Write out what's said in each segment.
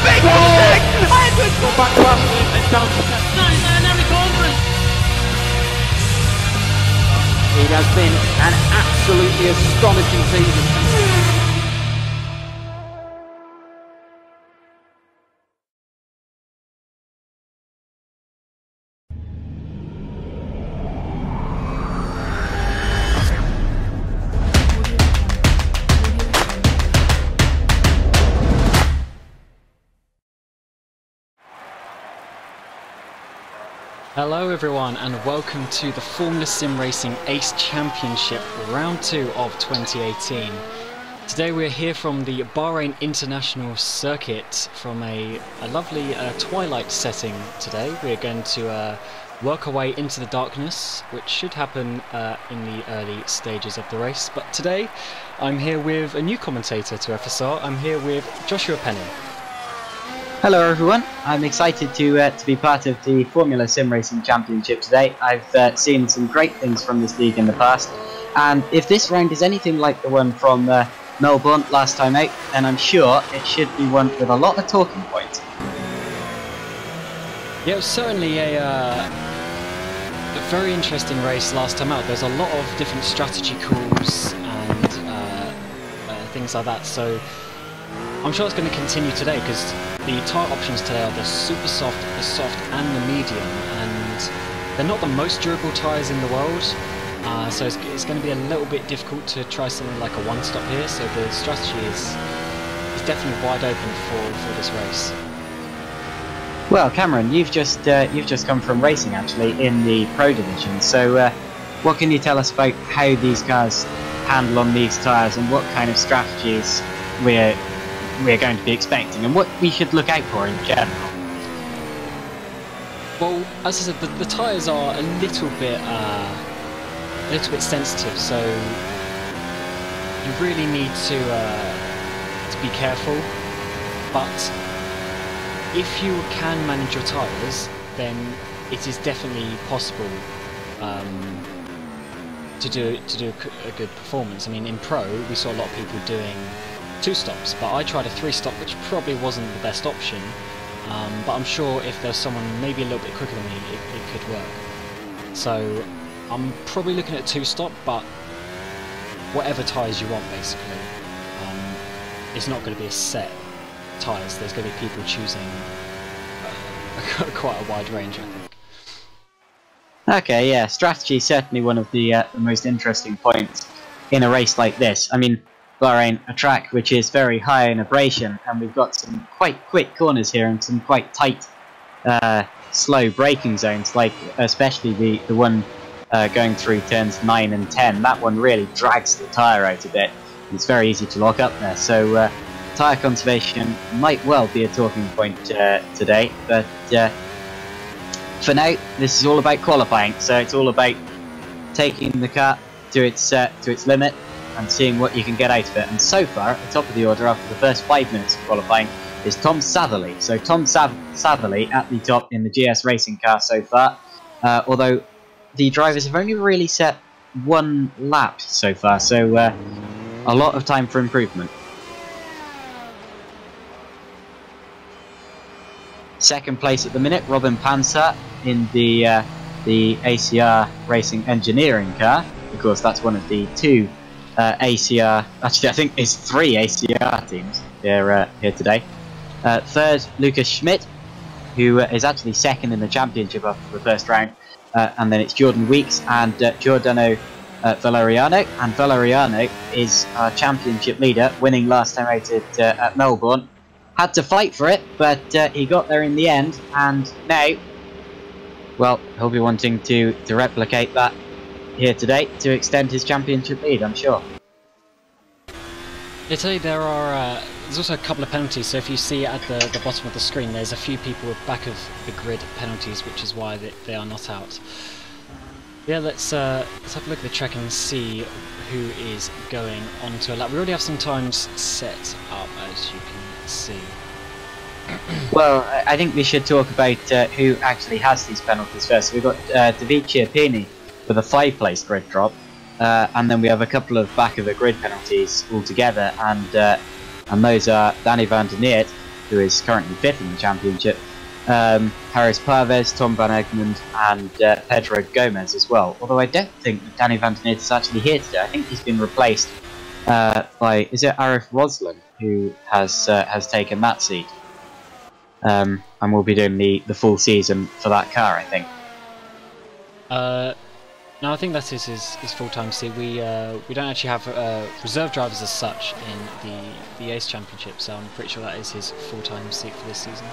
big contact! Go back to Ashley and down to 10. It has been an absolutely astonishing season. Hello everyone and welcome to the Formula SimRacing ACE Championship Round 2 of 2018. Today we're here from the Bahrain International Circuit from a lovely twilight setting today. We're going to work our way into the darkness, which should happen in the early stages of the race. But today I'm here with a new commentator to FSR. I'm here with Joshua Penny. Hello everyone, I'm excited to be part of the Formula SimRacing Championship today. I've seen some great things from this league in the past, and if this round is anything like the one from Melbourne last time out, then I'm sure it should be one with a lot of talking points. Yeah, it was certainly a very interesting race last time out. There's a lot of different strategy calls and things like that, so I'm sure it's going to continue today because the tyre options today are the super soft, the soft and the medium, and they're not the most durable tyres in the world, so it's going to be a little bit difficult to try something like a one-stop here, so the strategy is definitely wide open for this race. Well, Cameron, you've just come from racing actually in the Pro Division, so what can you tell us about how these cars handle on these tyres and what kind of strategies we're going to be expecting and what we should look out for in general? Well, as I said, the tyres are a little bit sensitive, so you really need to be careful. But if you can manage your tyres, then it is definitely possible to do a good performance. I mean, in Pro, we saw a lot of people doing 2 stops, but I tried a 3-stop, which probably wasn't the best option, but I'm sure if there's someone maybe a little bit quicker than me, it could work. So I'm probably looking at 2-stop, but whatever tyres you want basically. It's not going to be a set tyres, there's going to be people choosing quite a wide range, I think. Okay, yeah, strategy is certainly one of the most interesting points in a race like this. I mean, Bahrain, a track which is very high in abrasion, and we've got some quite quick corners here and some quite tight, slow braking zones, like especially the one going through turns 9 and 10. That one really drags the tyre out a bit. It's very easy to lock up there, so tyre conservation might well be a talking point today, but for now this is all about qualifying, so it's all about taking the car to its limit and seeing what you can get out of it. And so far, at the top of the order after the first 5 minutes of qualifying is Tom Satherley. So Tom Satherley at the top in the GS Racing car so far, although the drivers have only really set 1 lap so far, so a lot of time for improvement. Second place at the minute, Robin Panzer in the ACR Racing Engineering car. Of course, that's one of the 2 ACR, actually I think it's 3 ACR teams here today. Third, Lucas Schmidt, who is actually second in the championship after the first round, and then it's Jordan Weeks and Giordano Valeriano, and Valeriano is our championship leader, winning last time out at Melbourne. Had to fight for it, but he got there in the end, and now, well, he'll be wanting to replicate that here today to extend his championship lead, I'm sure. I tell you, there's also a couple of penalties, so if you see at the bottom of the screen, there's a few people with back of the grid penalties, which is why they are not out. Yeah, let's have a look at the track and see who is going on to a lap. We already have some times set up, as you can see. Well, I think we should talk about who actually has these penalties first. We've got David Chiappini with a 5-place grid drop, and then we have a couple of back of the grid penalties altogether, and those are Danny van der Neert who is currently 5th in the championship, Harris Parves, Tom Van Egmond, and Pedro Gomez as well. Although I don't think that Danny Van der Neert is actually here today. I think he's been replaced by, is it Arif Roslan, who has taken that seat, and will be doing the full season for that car, I think. No, I think that is his full-time seat. We don't actually have reserve drivers as such in the ACE Championship, so I'm pretty sure that is his full-time seat for this season.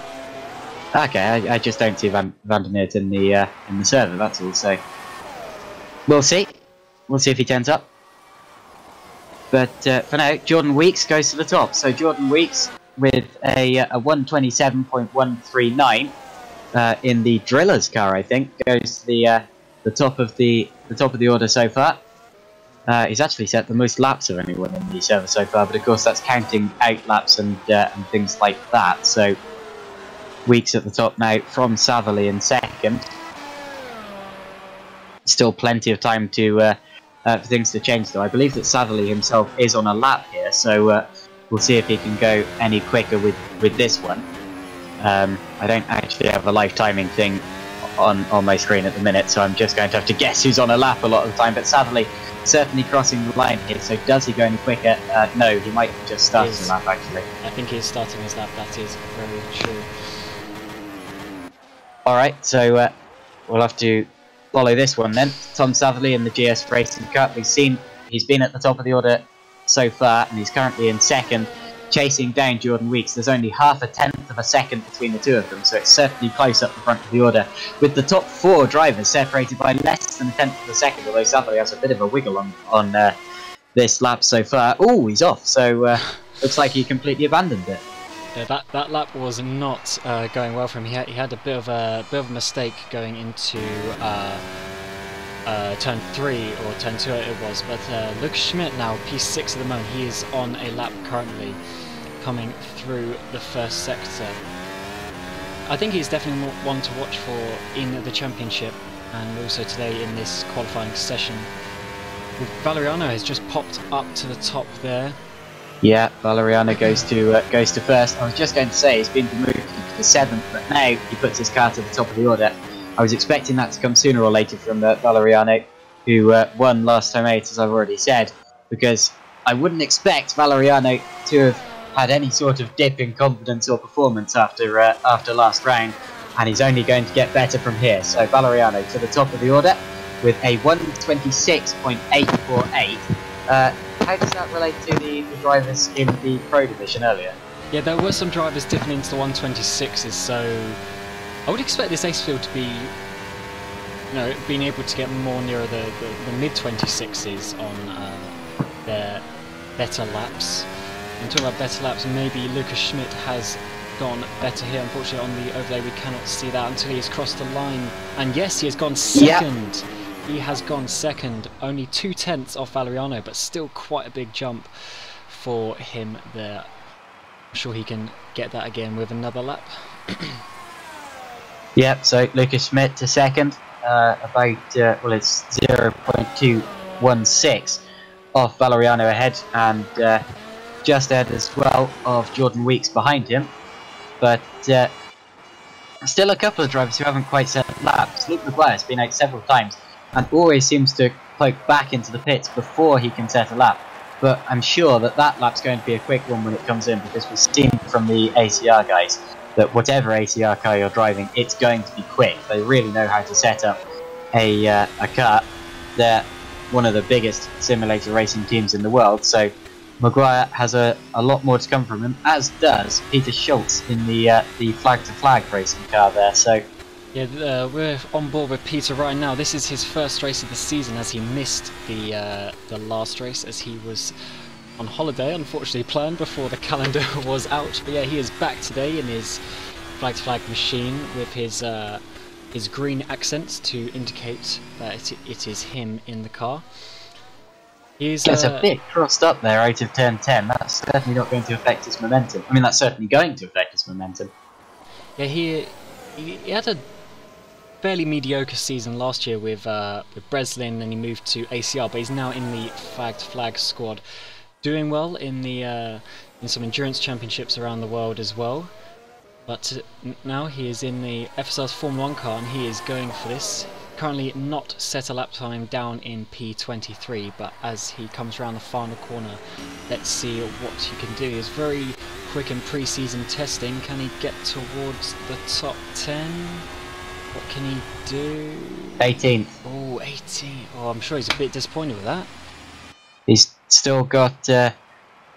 Okay, I just don't see Van der Neert in the server. That's all. So we'll see. We'll see if he turns up. But for now, Jordan Weeks goes to the top. So Jordan Weeks with a 127.139 in the Drillers car, I think, goes to the top of the order so far. He's actually set the most laps of anyone in the server so far, but of course that's counting out laps and things like that. So Weeks at the top now from Saverly in second. Still plenty of time to for things to change though. I believe that Saverly himself is on a lap here, so we'll see if he can go any quicker with this one. I don't actually have a live timing thing on my screen at the minute, so I'm just going to have to guess who's on a lap a lot of the time. But Saverly certainly crossing the line here, so does he go any quicker? No, he might have just started the lap actually. I think he's starting his lap, that is very true. Alright, so we'll have to follow this one then. Tom Saverly in the GS Racing Cup. We've seen he's been at the top of the order so far, and he's currently in second, chasing down Jordan Weeks. There's only half a tenth of a second between the two of them, so it's certainly close up the front of the order, with the top 4 drivers separated by less than a tenth of a second, although Saverly has a bit of a wiggle on this lap so far. Oh, he's off, so looks like he completely abandoned it. Yeah, that lap was not going well for him. He had a bit of a mistake going into turn 3 or turn 2 it was, but Luke Schmidt now P6 at the moment. He is on a lap currently coming through the first sector. I think he's definitely one to watch for in the championship, and also today in this qualifying session. Valeriano has just popped up to the top there. Yeah, Valeriano goes to first. I was just going to say he's been moved to 7th, but now he puts his car to the top of the order. I was expecting that to come sooner or later from Valeriano, who won last time out, as I've already said, because I wouldn't expect Valeriano to have had any sort of dip in confidence or performance after last round, and he's only going to get better from here. So Valeriano to the top of the order with a 126.848. How does that relate to the drivers in the Pro Division earlier? Yeah, there were some drivers dipping into the 126s, so I would expect this ace field to be, being able to get more nearer the mid-26s on their better laps. And talking about better laps, maybe Lucas Schmidt has gone better here. Unfortunately, on the overlay we cannot see that until he has crossed the line. And yes, he has gone second. Yep. He has gone second, only 2/10 off Valeriano, but still quite a big jump for him there. I'm sure he can get that again with another lap. Yep, so Lucas Schmidt to second, about, well, it's 0.216 off Valeriano ahead, and just ahead as well of Jordan Weeks behind him. But still a couple of drivers who haven't quite set laps. Luke Maguire's been out several times and always seems to poke back into the pits before he can set a lap. But I'm sure that lap's going to be a quick one when it comes in, because we've seen from the ACR guys that whatever ACR car you're driving, it's going to be quick. They really know how to set up a car. They're one of the biggest simulator racing teams in the world, so Maguire has a lot more to come from him, as does Peter Schultz in the flag-to-flag racing car there. So yeah, we're on board with Peter right now. This is his first race of the season, as he missed the last race as he was on holiday, unfortunately planned before the calendar was out. But yeah, he is back today in his flag-to-flag machine with his green accents to indicate that it is him in the car. He's a bit crossed up there out of turn 10. That's certainly not going to affect his momentum. I mean, that's certainly going to affect his momentum. Yeah, he had a fairly mediocre season last year with Breslin, and he moved to ACR, but he's now in the flag squad, doing well in the in some endurance championships around the world as well. But now he is in the FSR's Formula 1 car and he is going for this. Currently not set a lap time down in P23, but as he comes around the final corner, let's see what he can do. He's very quick in pre-season testing. Can he get towards the top 10? What can he do? 18th. Oh, 18. Oh, I'm sure he's a bit disappointed with that. He's still got a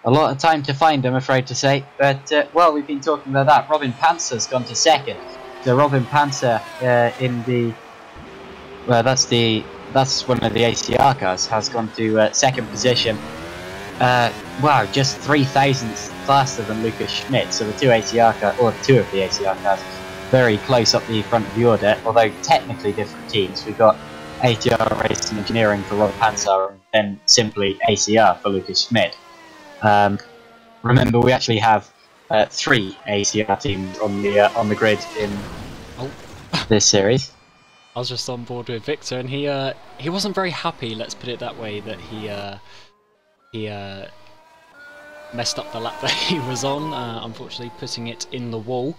lot of time to find, I'm afraid to say. But, well, we've been talking about that. Robin Panzer's gone to second. So Robin Panzer in the... Well, that's one of the ACR cars, has gone to second position. Wow, just 3 thousandths faster than Lucas Schmidt. So the two of the ACR cars, very close up the front of the order. Although technically different teams. We've got ATR Racing Engineering for Robin Panzer, and then simply ACR for Lucas Schmidt. Remember, we actually have 3 ACR teams on the grid in this series. I was just on board with Victor, and he wasn't very happy. Let's put it that way. That he messed up the lap that he was on. Unfortunately, putting it in the wall.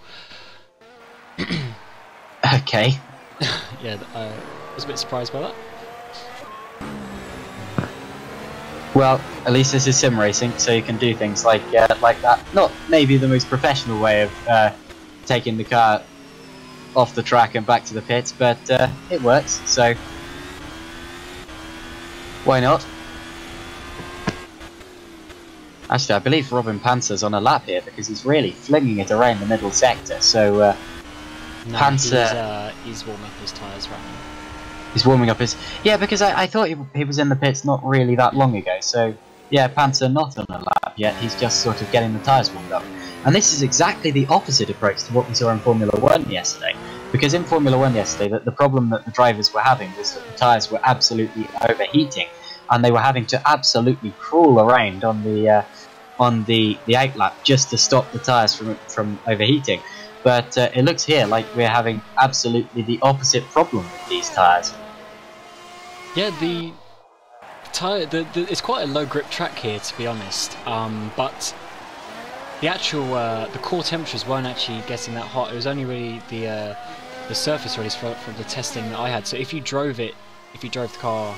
Okay. Yeah, I was a bit surprised by that. Well, at least this is sim racing, so you can do things like that. Not maybe the most professional way of taking the car off the track and back to the pits, but it works, so why not? Actually, I believe Robin Panzer's on a lap here because he's really flinging it around the middle sector, so no, Panzer... he's warming up his tyres right now. He's warming up his... Yeah, because I thought he was in the pits not really that long ago, so yeah, Panzer not on a lap yet, he's just sort of getting the tyres warmed up. And this is exactly the opposite approach to what we saw in Formula 1 yesterday. Because in Formula 1 yesterday, the problem that the drivers were having was that the tyres were absolutely overheating, and they were having to absolutely crawl around on the outlap just to stop the tyres from overheating. But it looks here like we're having absolutely the opposite problem with these tyres. Yeah, the tyre, it's quite a low grip track here, to be honest. But the actual the core temperatures weren't actually getting that hot. It was only really the surface release from the testing that I had. So if you drove the car,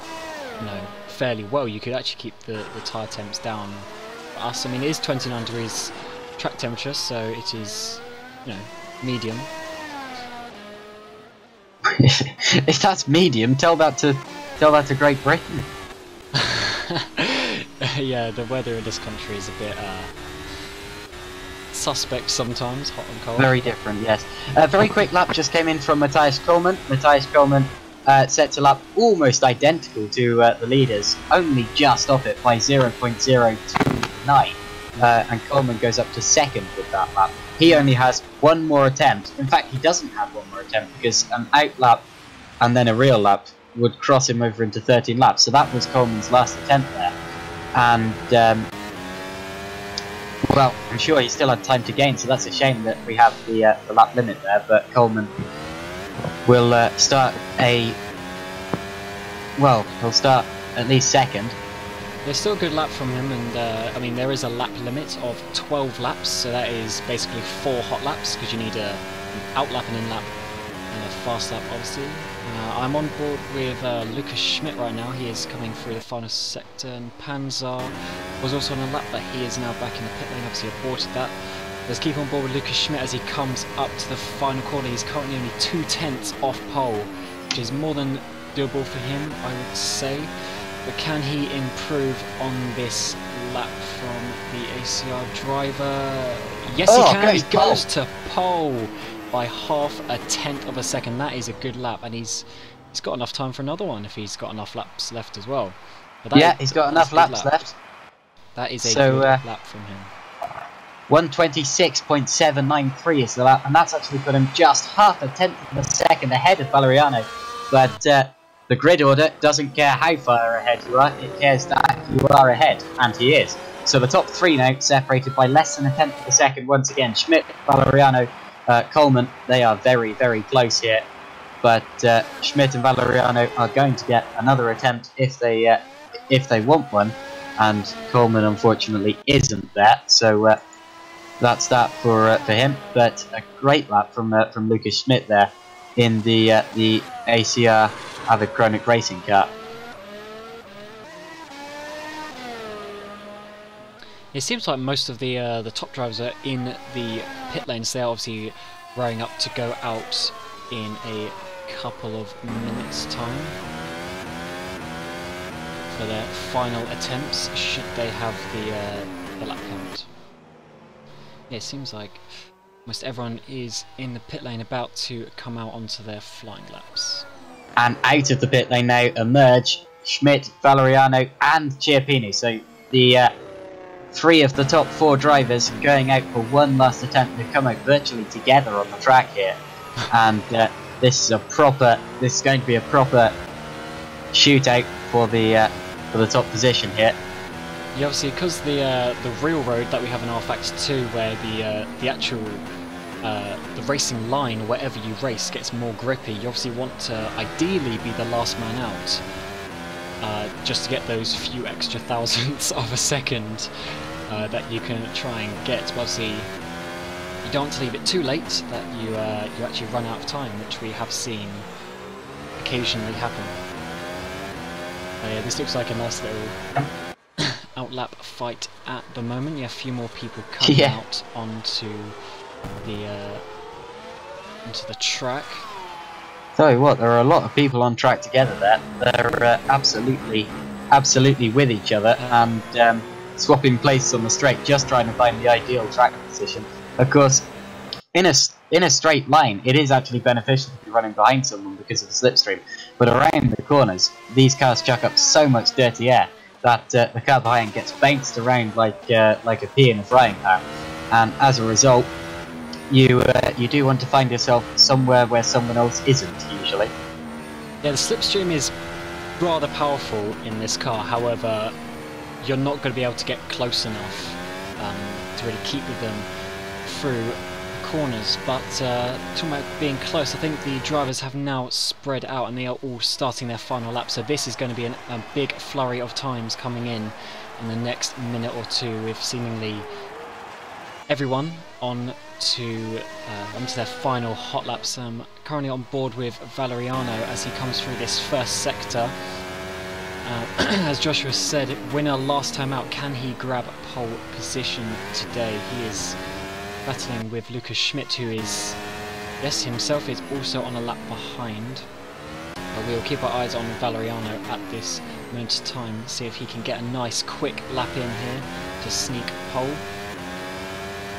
fairly well, you could actually keep the tyre temps down. For us, I mean, it is 29 degrees track temperature, so it is, medium. If that's medium, tell that to Great Britain. Yeah, the weather in this country is a bit suspect sometimes, hot and cold. Very different, yes. A very quick lap just came in from Matthias Coleman. Matthias Coleman sets a lap almost identical to the leaders, only just off it by 0.029. And Coleman goes up to second with that lap. He only has one more attempt. In fact, he doesn't have one more attempt because an out lap and then a real lap would cross him over into 13 laps. So that was Coleman's last attempt there. And, well, I'm sure he still had time to gain, so that's a shame that we have the lap limit there. But Coleman will start he'll start at least second. There's still a good lap from him, and I mean, there is a lap limit of 12 laps, so that is basically 4 hot laps, because you need an out lap, an in lap, and a fast lap, obviously. I'm on board with Lucas Schmidt right now. He is coming through the final sector, and Panzer was also on a lap, but he is now back in the pit lane. Obviously aborted that. Let's keep on board with Lucas Schmidt as he comes up to the final corner. He's currently only 2/10 off pole, which is more than doable for him, I would say. But can he improve on this lap from the ACR driver? Yes, he can. He goes to pole by 0.5 of a second. That is a good lap, and he's got enough time for another one if he's got enough laps left as well. Yeah, he's got enough laps left. That is a good lap from him. 126.793 is the lap, and that's actually put him just 0.5 of a second ahead of Valeriano. But the grid order doesn't care how far ahead you are, it cares that you are ahead, and he is. So the top 3 now separated by less than 1/10 of a second once again. Schmidt, Valeriano, Coleman, they are very, very close here. But Schmidt and Valeriano are going to get another attempt if they want one, and Coleman unfortunately isn't there. So that's that for him. But a great lap from Lucas Schmidt there in the ACR Avid Chronic Racing car. It seems like most of the top drivers are in the pit lanes. They're obviously rowing up to go out in a couple of minutes' time for their final attempts, should they have the lap count. Yeah, it seems like almost everyone is in the pit lane about to come out onto their flying laps. And out of the pit lane now emerge Schmidt, Valeriano and Chiappini. So the 3 of the top 4 drivers going out for one last attempt. They come out virtually together on the track here, and this is going to be a proper shootout for the top position here. Yeah, obviously, because the real road that we have in rFactor 2, where the actual the racing line, wherever you race, gets more grippy. You obviously want to ideally be the last man out. Just to get those few extra thousandths of a second that you can try and get. But obviously, you don't want to leave it too late that you actually run out of time, which we have seen occasionally happen. Yeah, this looks like a nice little outlap fight at the moment. Yeah, a few more people coming out onto the track. Tell you what, there are a lot of people on track together there. They're absolutely with each other and swapping places on the straight, just trying to find the ideal track position. Of course, in a straight line, it is actually beneficial to be running behind someone because of the slipstream. But around the corners, these cars chuck up so much dirty air that the car behind gets bounced around like a pea in a frying pan, and as a result, you do want to find yourself somewhere where someone else isn't usually. Yeah, the slipstream is rather powerful in this car. However, you're not going to be able to get close enough to really keep with them through corners. But talking about being close, I think the drivers have now spread out and they are all starting their final lap. So this is going to be a big flurry of times coming in the next minute or two, with seemingly everyone onto their final hot laps. Currently on board with Valeriano as he comes through this first sector. As Joshua said, winner last time out. Can he grab pole position today? He is battling with Lucas Schmidt, who is, yes, himself is also on a lap behind. But we will keep our eyes on Valeriano at this moment of time, see if he can get a nice quick lap in here to sneak pole.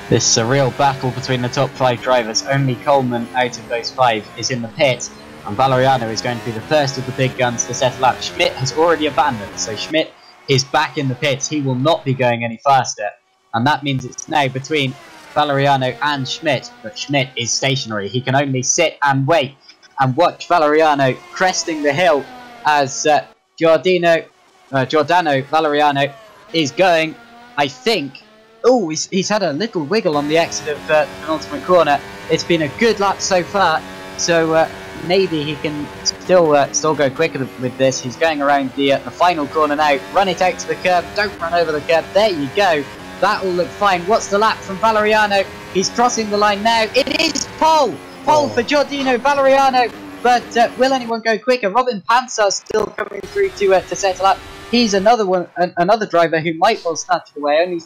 This is a real battle between the top 5 drivers. Only Coleman out of those 5 is in the pit, and Valeriano is going to be the first of the big guns to settle up. Schmidt has already abandoned, so Schmidt is back in the pits. He will not be going any faster, and that means it's now between Valeriano and Schmidt, but Schmidt is stationary. He can only sit and wait and watch Valeriano cresting the hill as Giordano Valeriano is going, I think. Oh, he's had a little wiggle on the exit of the penultimate corner. It's been a good lap so far, so maybe he can still go quicker with this. He's going around the final corner now. Run it out to the curb. Don't run over the curb. There you go. That will look fine. What's the lap from Valeriano? He's crossing the line now. It is pole! Pole for Giordano Valeriano. But will anyone go quicker? Robin Panzer still coming through to settle up. He's another driver who might well snatch it away. Only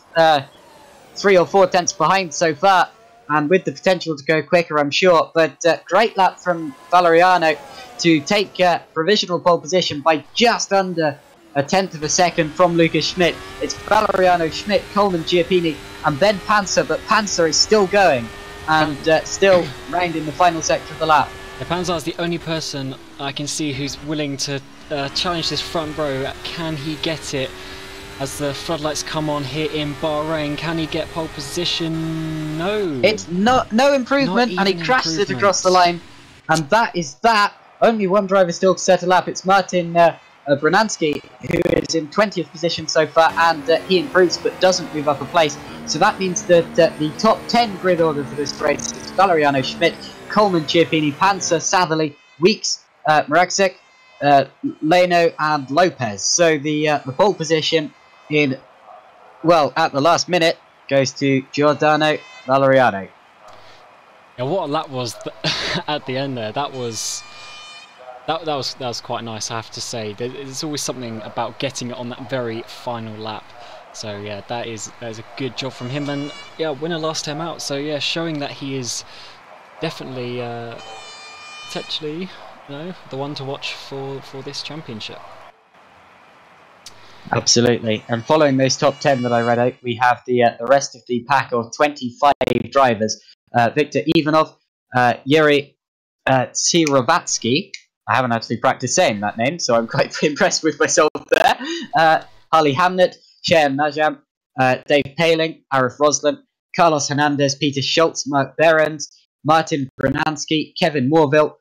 3 or 4 tenths behind so far, and with the potential to go quicker, I'm sure. But great lap from Valeriano to take provisional pole position by just under a tenth of a second from Lucas Schmidt. It's Valeriano, Schmidt, Coleman, Chiappini, and then Panzer, but Panzer is still going and still round in the final sector of the lap. Yeah, Panzer is the only person I can see who's willing to challenge this front row. Can he get it? As the floodlights come on here in Bahrain, can he get pole position? No. It's no improvement, and he crashes it across the line. And that is that. Only one driver still to set a lap. It's Martin Branansky, who is in 20th position so far, and he improves but doesn't move up a place. So that means that the top 10 grid order for this race is Valeriano, Schmidt, Coleman, Chiappini, Panzer, Satherley, Weeks, Maraksek, Leno and Lopez. So the pole position at the last minute goes to Giordano Valeriano. Yeah, what a lap was at the end there. That was quite nice, I have to say. There's always something about getting it on that very final lap. So yeah, that is a good job from him, and yeah, winner last time out. So yeah, showing that he is definitely potentially, the one to watch for this championship. Absolutely. And following those top 10 that I read out, we have the rest of the pack of 25 drivers. Viktor Ivanov, Yuri Tsirovatsky. I haven't actually practiced saying that name, so I'm quite impressed with myself there. Harley Hamnet, Shayan Najam, Dave Paling, Arif Roslin, Carlos Hernandez, Peter Schultz, Mark Behrens, Martin Brunansky, Kevin Morville,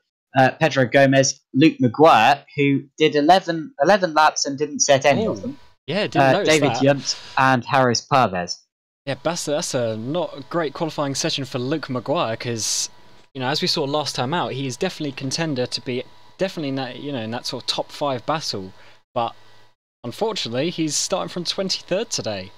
Pedro Gomez, Luke Maguire, who did 11 laps and didn't set any of them. Yeah, didn't notice David that. Yunt and Harris Parvez. Yeah, that's a not a great qualifying session for Luke Maguire, because as we saw last time out, he is definitely a contender to be definitely in that in that sort of top 5 battle. But unfortunately, he's starting from 23rd today.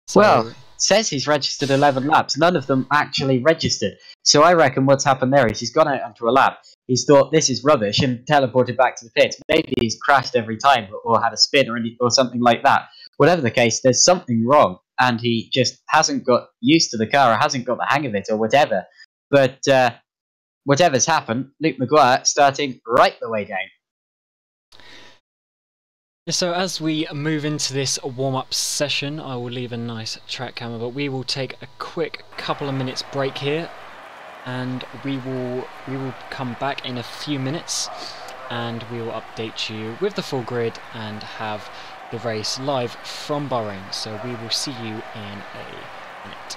So, well, it says he's registered 11 laps. None of them actually registered. So I reckon what's happened there is he's gone out onto a lap. He's thought this is rubbish and teleported back to the pits. Maybe he's crashed every time or had a spin or something like that. Whatever the case, there's something wrong, and he just hasn't got used to the car or hasn't got the hang of it or whatever. But whatever's happened, Luke Maguire starting right the way down. So as we move into this warm-up session, I will leave a nice track camera, but we will take a quick couple of minutes break here, and we will come back in a few minutes, and we will update you with the full grid and have the race live from Bahrain. So we will see you in a minute.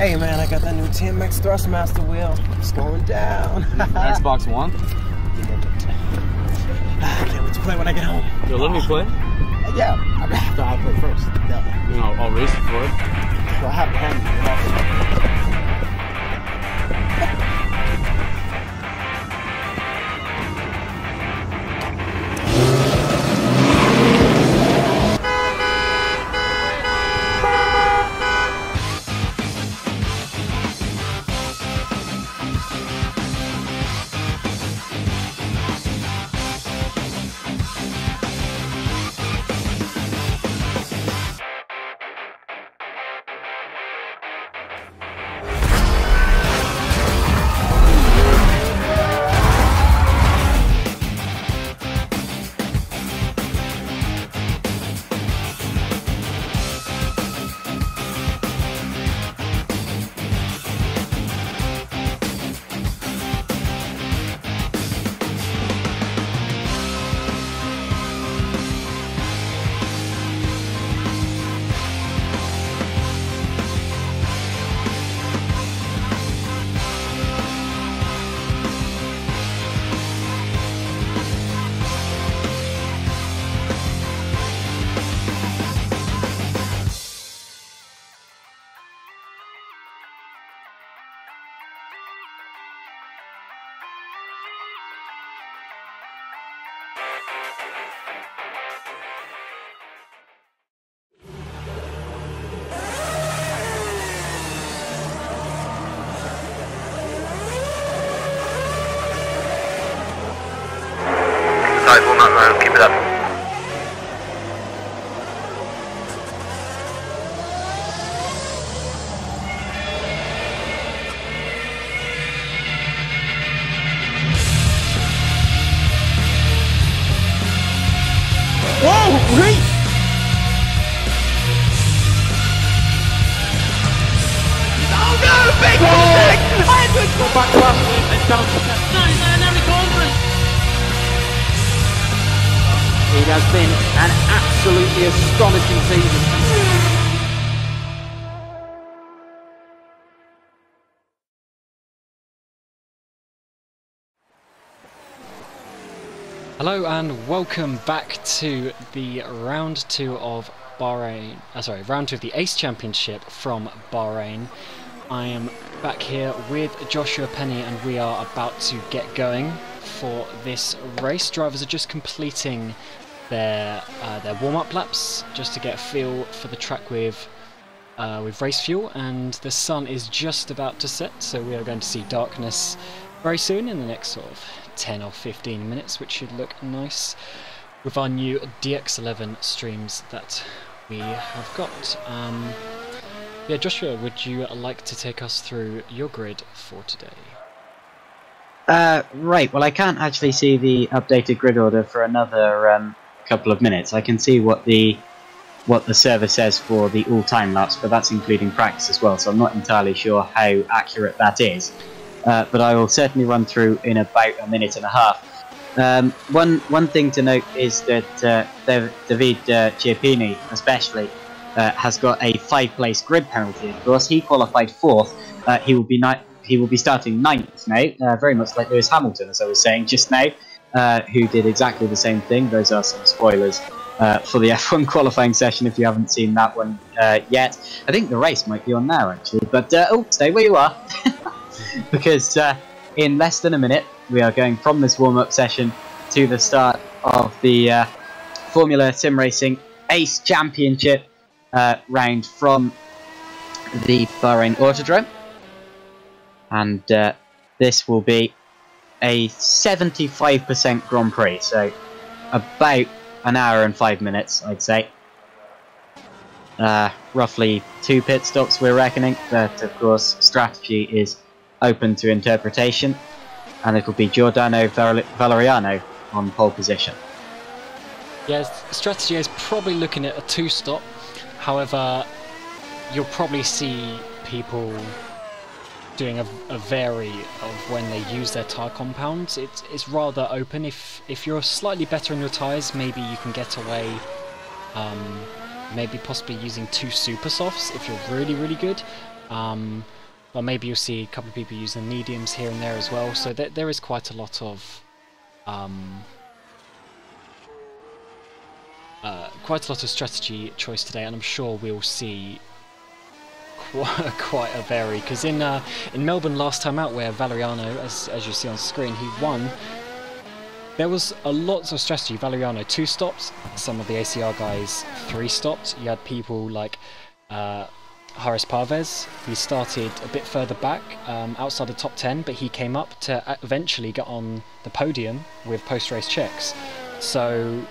Hey man, I got that new TMX Thrustmaster wheel. It's going down. Xbox One? I can't wait to play when I get home. Yo, let me play. Yeah, I have to play first. Yeah. You know, I'll race it for it. Well, I have a hand. Will not run, keep it up. Whoa, wait! Oh no, big mistake! I had to go back last and down to 10. No, he's an early conference. It has been an absolutely astonishing season. Hello and welcome back to the round 2 of Bahrain. Round 2 of the ACE Championship from Bahrain. I am back here with Joshua Penny and we are about to get going for this race. Drivers are just completing their warm-up laps just to get a feel for the track with race fuel, and the sun is just about to set, so we are going to see darkness very soon in the next sort of 10 or 15 minutes, which should look nice with our new DX11 streams that we have got. Yeah, Joshua, would you like to take us through your grid for today? Right, well I can't actually see the updated grid order for another couple of minutes. I can see what the server says for the all-time laps, but that's including practice as well, so I'm not entirely sure how accurate that is. But I will certainly run through in about a minute and a half. One thing to note is that David Chiappini especially has got a 5-place grid penalty. Of course, he qualified 4th. He will be starting 9th now, very much like Lewis Hamilton, as I was saying just now, who did exactly the same thing. Those are some spoilers for the F1 qualifying session if you haven't seen that one yet. I think the race might be on now actually, but oh, stay where you are. Because in less than a minute we are going from this warm-up session to the start of the Formula SimRacing ACE Championship round from the Bahrain Autodrome, and this will be a 75% Grand Prix, so about an hour and 5 minutes I'd say. Roughly 2 pit stops we're reckoning, but of course strategy is open to interpretation, and it will be Giordano Valeriano on pole position. Yeah, strategy is probably looking at a 2-stop. However, you'll probably see people doing a vary of when they use their tyre compounds. It's rather open. If you're slightly better on your tyres, maybe you can get away, maybe possibly using 2 super softs if you're really good. Well, maybe you'll see a couple of people using mediums here and there as well. So there is quite a lot of strategy choice today, and I'm sure we'll see quite a vary. Because in Melbourne last time out, where Valeriano, as you see on screen, he won. There was a lot of strategy. Valeriano 2 stops, some of the ACR guys 3 stops. You had people like Haris Parvez. He started a bit further back, outside the top 10, but he came up to eventually get on the podium with post-race checks. So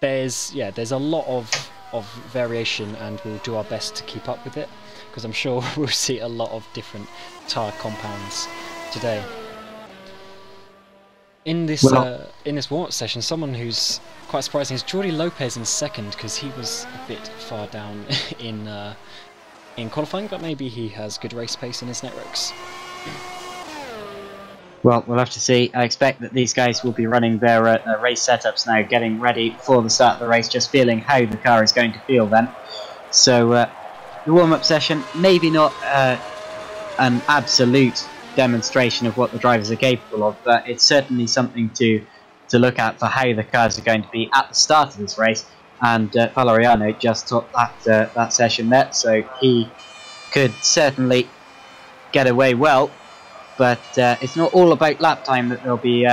there's a lot of variation, and we'll do our best to keep up with it, because I'm sure we'll see a lot of different tyre compounds today. In this warm-up session, someone who's quite surprising is Jordi Lopez in second, because he was a bit far down in qualifying, but maybe he has good race pace in his networks. Well, we'll have to see. I expect that these guys will be running their race setups now, getting ready for the start of the race, just feeling how the car is going to feel then. So the warm-up session, maybe not an absolute demonstration of what the drivers are capable of, but it's certainly something to look at for how the cars are going to be at the start of this race. And Valeriano just took that session there, so he could certainly get away well. But it's not all about lap time that they'll be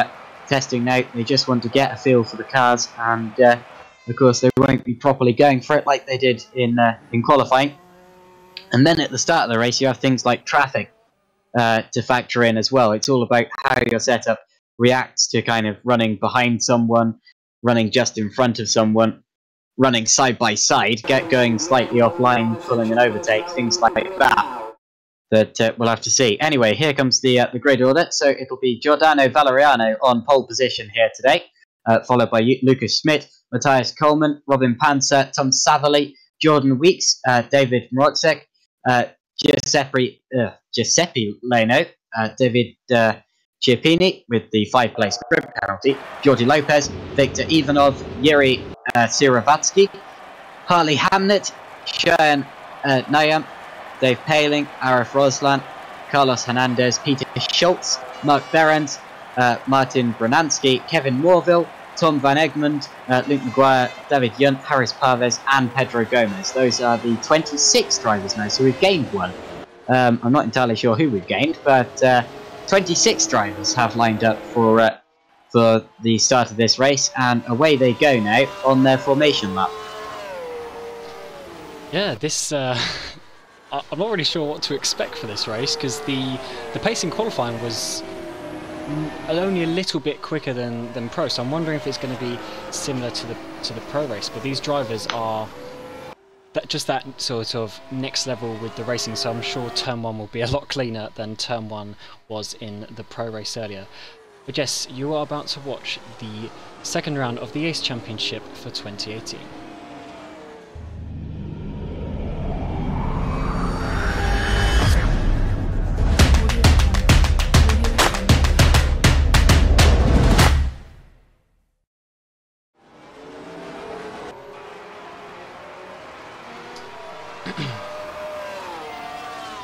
testing now. They just want to get a feel for the cars, and of course they won't be properly going for it like they did in qualifying. And then at the start of the race you have things like traffic to factor in as well. It's all about how your setup reacts to kind of running behind someone, running just in front of someone, running side by side, going slightly offline, pulling an overtake, things like that. That we'll have to see. Anyway, here comes the grid order. So it'll be Giordano Valeriano on pole position here today, followed by Lucas Schmidt, Matthias Coleman, Robin Panzer, Tom Satherley, Jordan Weeks, David Mroczek, Giuseppe Leno, David Chiappini with the 5-place grid penalty, Jordi Lopez, Viktor Ivanov, Yuri Siravatsky, Harley Hamnet, Shayan Nayam, Dave Paling, Arif Roslan, Carlos Hernandez, Peter Schultz, Mark Behrens, Martin Branansky, Kevin Morville, Tom Van Egmond, Luke Maguire, David Yunt, Haris Parvez and Pedro Gomez. Those are the 26 drivers now, so we've gained one. I'm not entirely sure who we've gained, but 26 drivers have lined up for the start of this race, and away they go now on their formation lap. Yeah, this... I'm not really sure what to expect for this race, because the pace in qualifying was only a little bit quicker than pro, so I'm wondering if it's going to be similar to the pro race. But these drivers are just that sort of next level with the racing, so I'm sure turn 1 will be a lot cleaner than turn 1 was in the pro race earlier. But yes, you are about to watch the second round of the ACE Championship for 2018.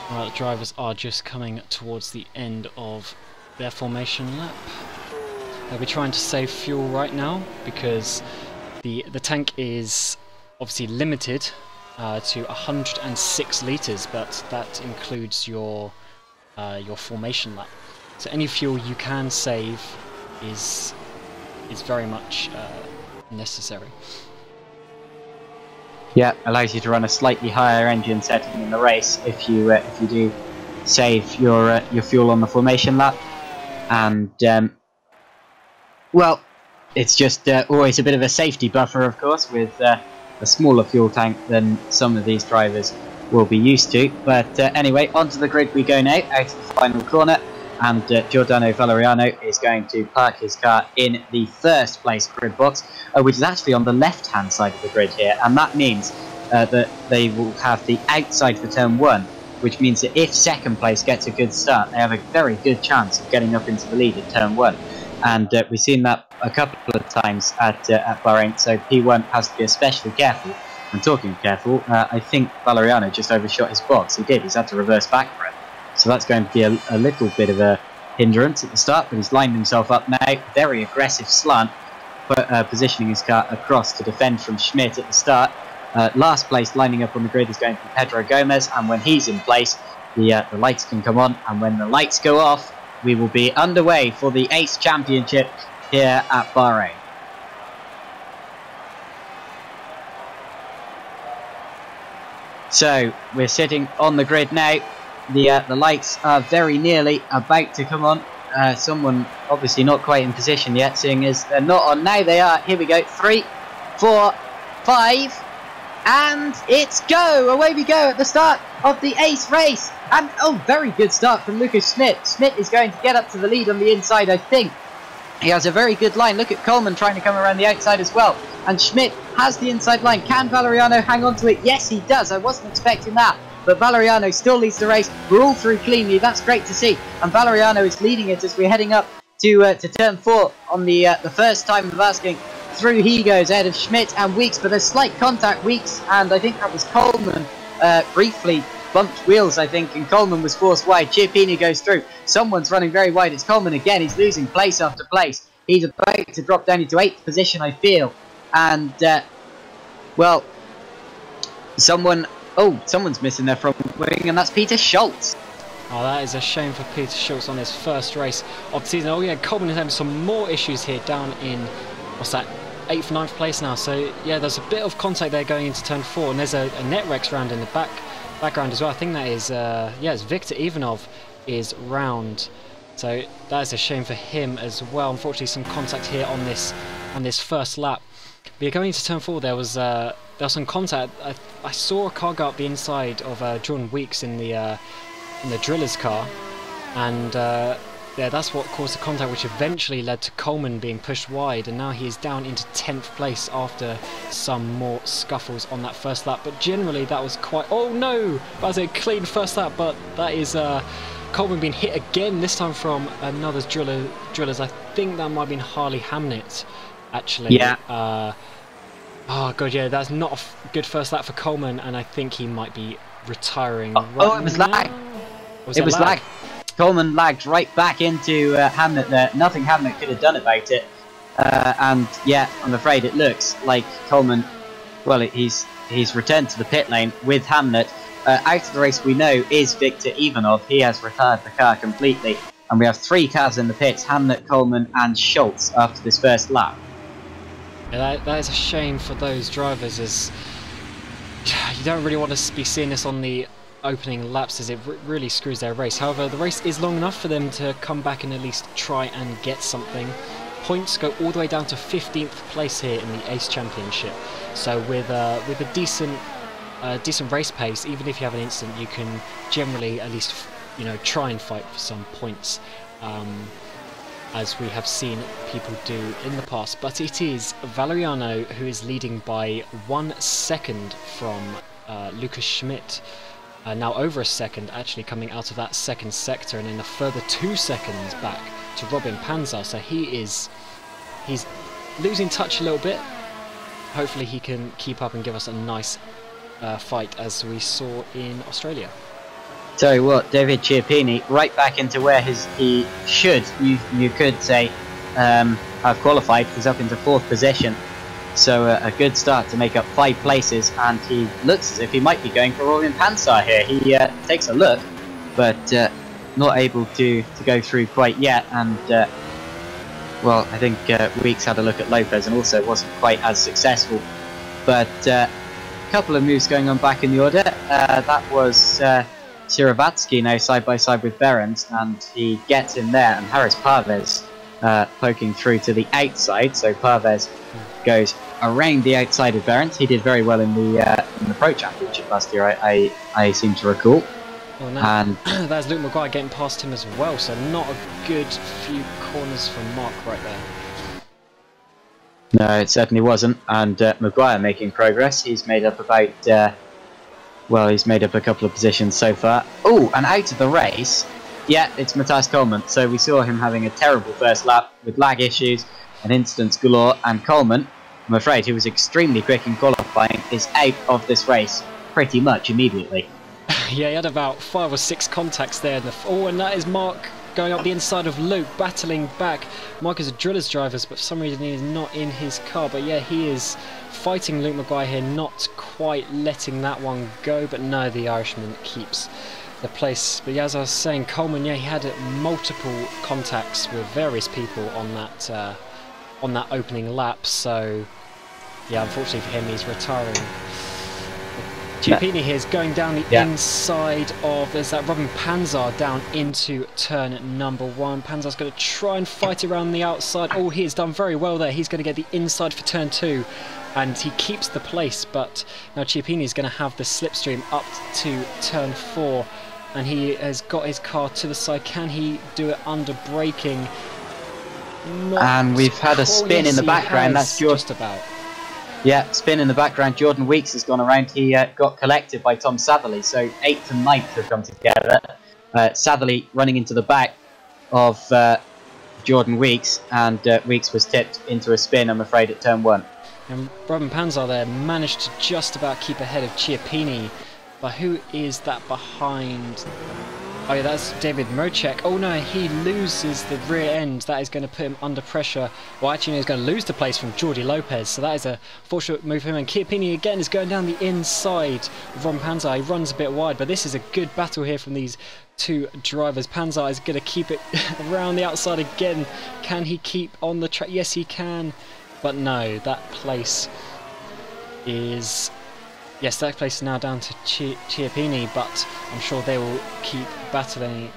Right, the drivers are just coming towards the end of their formation lap. They'll be trying to save fuel right now, because the tank is obviously limited to 106 litres, but that includes your formation lap. So any fuel you can save is very much necessary. Yeah, allows you to run a slightly higher engine setting in the race if you do save your fuel on the formation lap, and well, it's just always a bit of a safety buffer, of course, with a smaller fuel tank than some of these drivers will be used to. But anyway, onto the grid we go now, out of the final corner, and Giordano Valeriano is going to park his car in the first place grid box, which is actually on the left hand side of the grid here, and that means that they will have the outside for turn 1, which means that if second place gets a good start, they have a very good chance of getting up into the lead at turn 1. And we've seen that a couple of times at Bahrain, so P1 has to be especially careful And talking of careful, I think Valeriano just overshot his box. He did. He's had to reverse back for it. So that's going to be a little bit of a hindrance at the start, but he's lined himself up now. Very aggressive slant, positioning his car across to defend from Schmidt at the start. Last place lining up on the grid is going to be Pedro Gomez, and when he's in place, the lights can come on, and when the lights go off, we will be underway for the ACE Championship here at Bahrain. So we're sitting on the grid now. The lights are very nearly about to come on. Someone obviously not quite in position yet, seeing as they're not on. Now they are. Here we go. 3, 4, 5, and it's go! Away we go at the start of the ACE race. And oh, very good start from Lucas Schmidt. Schmidt is going to get up to the lead on the inside, I think. He has a very good line. Look at Coleman trying to come around the outside as well. And Schmidt has the inside line. Can Valeriano hang on to it? Yes, he does. I wasn't expecting that. But Valeriano still leads the race. We're all through cleanly. That's great to see. And Valeriano is leading it as we're heading up to turn 4 on the first time of asking. Through he goes ahead of Schmidt and Weeks, but there's slight contact. Weeks, and I think that was Coleman, briefly bumped wheels, I think, and Coleman was forced wide. Chiappini goes through. Someone's running very wide. It's Coleman again. He's losing place after place. He's about to drop down into 8th position, I feel. And, well, someone's missing their front wing, and that's Peter Schultz. Oh, that is a shame for Peter Schultz on his first race of the season. Oh yeah, Coleman is having some more issues here down in, what's that, 8th, 9th place now. So yeah, there's a bit of contact there going into turn 4, and there's a Netrex round in the background as well. I think that is, yeah, it's Victor Ivanov is round. So that is a shame for him as well. Unfortunately, some contact here on this first lap. But yeah, going into turn 4, there was some contact. I saw a car go up the inside of Jordan Weeks in the driller's car, and yeah, that's what caused the contact, which eventually led to Coleman being pushed wide, and now he is down into 10th place after some more scuffles on that first lap. But generally, that was quite. Oh no, that was a clean first lap, but that is Coleman being hit again, this time from another drillers. I think that might have been Harley Hamnet, actually. Yeah. Oh god, yeah, that's not a good first lap for Coleman, and I think he might be retiring. It was lag. It was lag. Coleman lagged right back into Hamnet there. Nothing Hamnet could have done about it. And yeah, I'm afraid it looks like Coleman, well, he's returned to the pit lane with Hamnet. Out of the race we know is Victor Ivanov. He has retired the car completely. And we have 3 cars in the pits, Hamnet, Coleman and Schultz after this first lap. Yeah, that is a shame for those drivers, as you don't really want to be seeing this on the opening laps, as it really screws their race. However, the race is long enough for them to come back and at least try and get something. Points go all the way down to 15th place here in the ACE Championship. So with a decent race pace, even if you have an incident, you can generally at least, you know, try and fight for some points, as we have seen people do in the past. But it is Valeriano who is leading by 1 second from Lucas Schmidt. Now over a second actually coming out of that second sector, and then a further 2 seconds back to Robin Panzer. So he's losing touch a little bit. Hopefully he can keep up and give us a nice fight as we saw in Australia. Tell you what, David Chiappini right back into where he should, you could say, have qualified. He's up into 4th position. So a good start to make up 5 places, and he looks as if he might be going for Robin Panzer here. He takes a look, but not able to go through quite yet. And well, I think Weeks had a look at Lopez and also wasn't quite as successful. But a couple of moves going on back in the order. That was Siravatsky now side by side with Behrens, and he gets in there, and Harris Parvez poking through to the outside. So Parvez goes around the outside of Behrens. He did very well in the Pro Championship last year, I seem to recall. Well, now, and there's Luke Maguire getting past him as well, so not a good few corners from Mark right there. No, it certainly wasn't. And Maguire making progress. He's made up about, well, he's made up a couple of positions so far. Oh, and out of the race, yeah, it's Matthias Coleman. So we saw him having a terrible first lap with lag issues and incidents galore, and Coleman I'm afraid, who was extremely quick in qualifying, is out of this race pretty much immediately. Yeah, he had about 5 or 6 contacts there. And that is Mark going up the inside of Luke, battling back. Mark is a Drillers driver, but for some reason he is not in his car. But yeah, he is fighting Luke Maguire here, not quite letting that one go. But no, the Irishman keeps the place. But yeah, as I was saying, Coleman, yeah, he had multiple contacts with various people on that opening lap. So yeah, unfortunately for him, he's retiring. Giuppini here is going down the inside of, there's that Robin Panzer down into turn number 1. Panzer's going to try and fight around the outside. Oh, he has done very well there. He's going to get the inside for turn 2 and he keeps the place, but now Giuppini is going to have the slipstream up to turn 4 and he has got his car to the side. Can he do it under braking? And we've had a spin in the background. That's just about. Yeah, spin in the background. Jordan Weeks has gone around. He got collected by Tom Satherley, so 8th and 9th have come together. Satherley running into the back of Jordan Weeks, and Weeks was tipped into a spin, I'm afraid, at turn 1. And Robin Panzer there managed to just about keep ahead of Giuppini, but who is that behind? Oh yeah, that's David Mocek. Oh no, he loses the rear end. That is going to put him under pressure. Well, actually, no, he's going to lose the place from Jordi Lopez. So that is a fortunate move for him. And Giuppini again is going down the inside of Ron Panzer. He runs a bit wide, but this is a good battle here from these two drivers. Panzer is going to keep it around the outside again. Can he keep on the track? Yes, he can. But no, that place is... Yes, that place is now down to Giuppini, but I'm sure they will keep battling.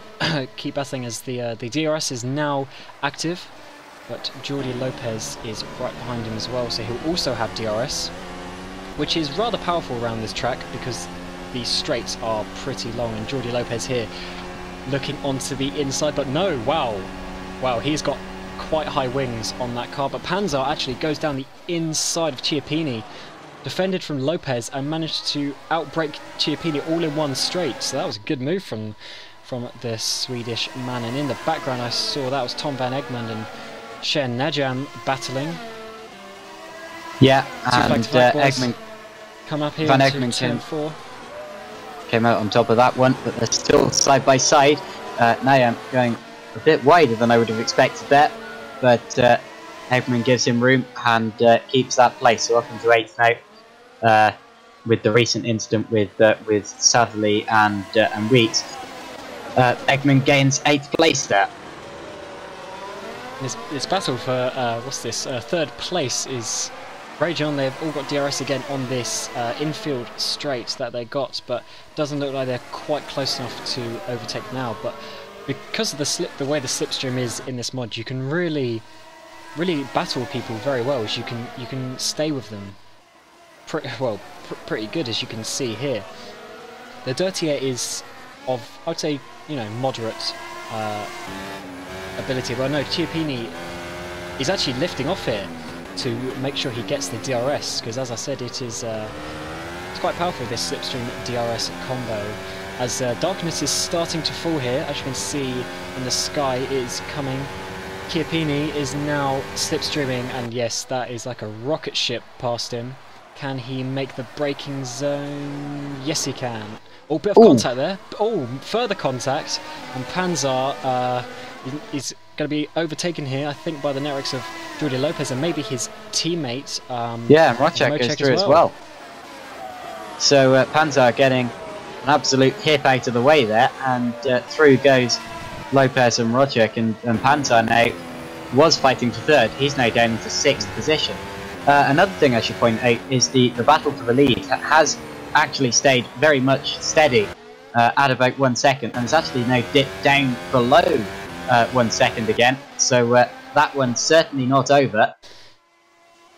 Keep battling as the DRS is now active, but Jordi Lopez is right behind him as well, so he'll also have DRS, which is rather powerful around this track because the straights are pretty long. And Jordi Lopez here looking onto the inside, but no, wow, he's got quite high wings on that car. But Panzer actually goes down the inside of Giuppini, defended from Lopez and managed to outbrake Giuppini all in one straight. So that was a good move from the Swedish man. And in the background I saw that was Tom van Egmond and Shen Najam battling. Yeah, and Egmond come up here Van into Egmond turn 4. Came out on top of that one, but they're still side by side. Najam going a bit wider than I would have expected there, but Egmond gives him room and keeps that place. So up into 8th now, with the recent incident with Satherley and Weeks. Egmond gains 8th place there. This battle for third place is raging on. They've all got DRS again on this infield straight that they got, but doesn't look like they're quite close enough to overtake now. But because of the way the slipstream is in this mod, you can really battle people very well. As you can stay with them pretty good, as you can see here. The Dirty Air is of, I would say, moderate ability. But no, Giuppini is actually lifting off here to make sure he gets the DRS, because as I said, it's quite powerful, this slipstream DRS combo. As darkness is starting to fall here, as you can see in the sky is coming. Giuppini is now slipstreaming, and yes, that is like a rocket ship past him. Can he make the braking zone? Yes, he can. Oh, bit of contact there. Oh, further contact. And Panzer is going to be overtaken here, I think, by the Nerex of Jordi Lopez and maybe his teammate. Yeah, Rodger goes through as well. So Panzer getting an absolute hip out of the way there, and through goes Lopez and Rodger, and Panzer now was fighting for 3rd. He's now down into 6th position. Another thing I should point out is the battle for the lead has actually stayed very much steady at about 1 second, and it's actually now dipped down below 1 second again. So that one's certainly not over.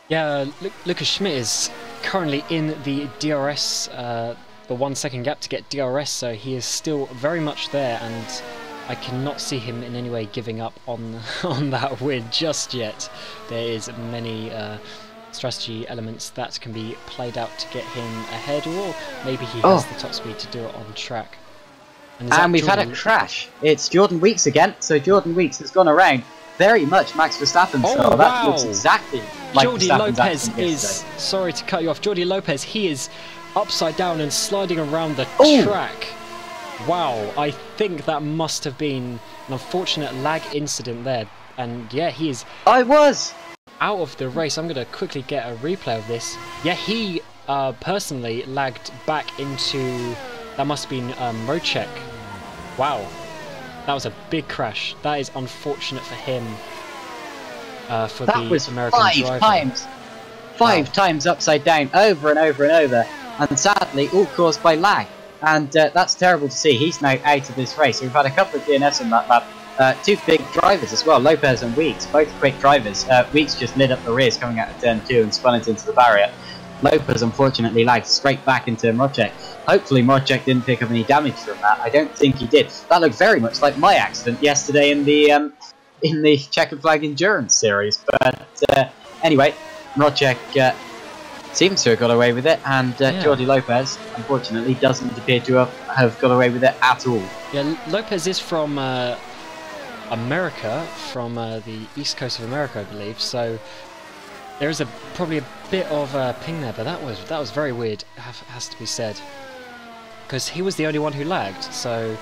Yeah, Lucas Schmidt is currently in the DRS, the 1 second gap to get DRS, so he is still very much there, and I cannot see him in any way giving up on that win just yet. There is many strategy elements that can be played out to get him ahead, or maybe he has the top speed to do it on track. And we've had a crash. It's Jordan Weeks again, so Jordan Weeks has gone around very much Max Verstappen style. That looks exactly like Jordi Verstappen's Lopez accident is, yesterday. sorry to cut you off, Jordi Lopez, he is upside down and sliding around the Ooh. track. Wow, I think that must have been an unfortunate lag incident there. And yeah, he is I was! out of the race. I'm going to quickly get a replay of this. Yeah, he personally lagged back into, that must have been Rodger. Wow, that was a big crash. That is unfortunate for him. For That the was American driver. five times upside down, over and over and over, and sadly all caused by lag. And that's terrible to see. He's now out of this race. We've had a couple of DNFs in that lap. Two big drivers as well, Lopez and Weeks, both quick drivers. Weeks just lit up the rears coming out of turn 2 and spun it into the barrier. Lopez unfortunately lagged straight back into Rodger. Hopefully Rodger didn't pick up any damage from that. I don't think he did. That looked very much like my accident yesterday in the checkered flag endurance series. But anyway, Rodger seems to have got away with it, and Jordi Lopez unfortunately doesn't appear to have got away with it at all. Yeah, Lopez is from America, from the east coast of America, I believe. So there is probably a bit of ping there, but that was very weird. Has to be said, because he was the only one who lagged. So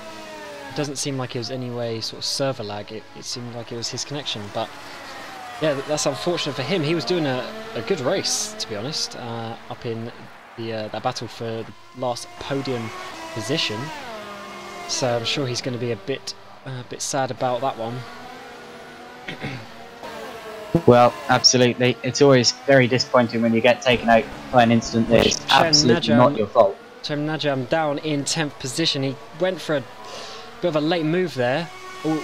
it doesn't seem like it was any way sort of server lag. It seemed like it was his connection, but. Yeah, that's unfortunate for him. He was doing a good race, to be honest, up in the that battle for the last podium position. So I'm sure he's going to be a bit sad about that one. Well, absolutely. It's always very disappointing when you get taken out by an incident that is absolutely not your fault. Cem Najam down in 10th position. He went for a bit of a late move there. Oh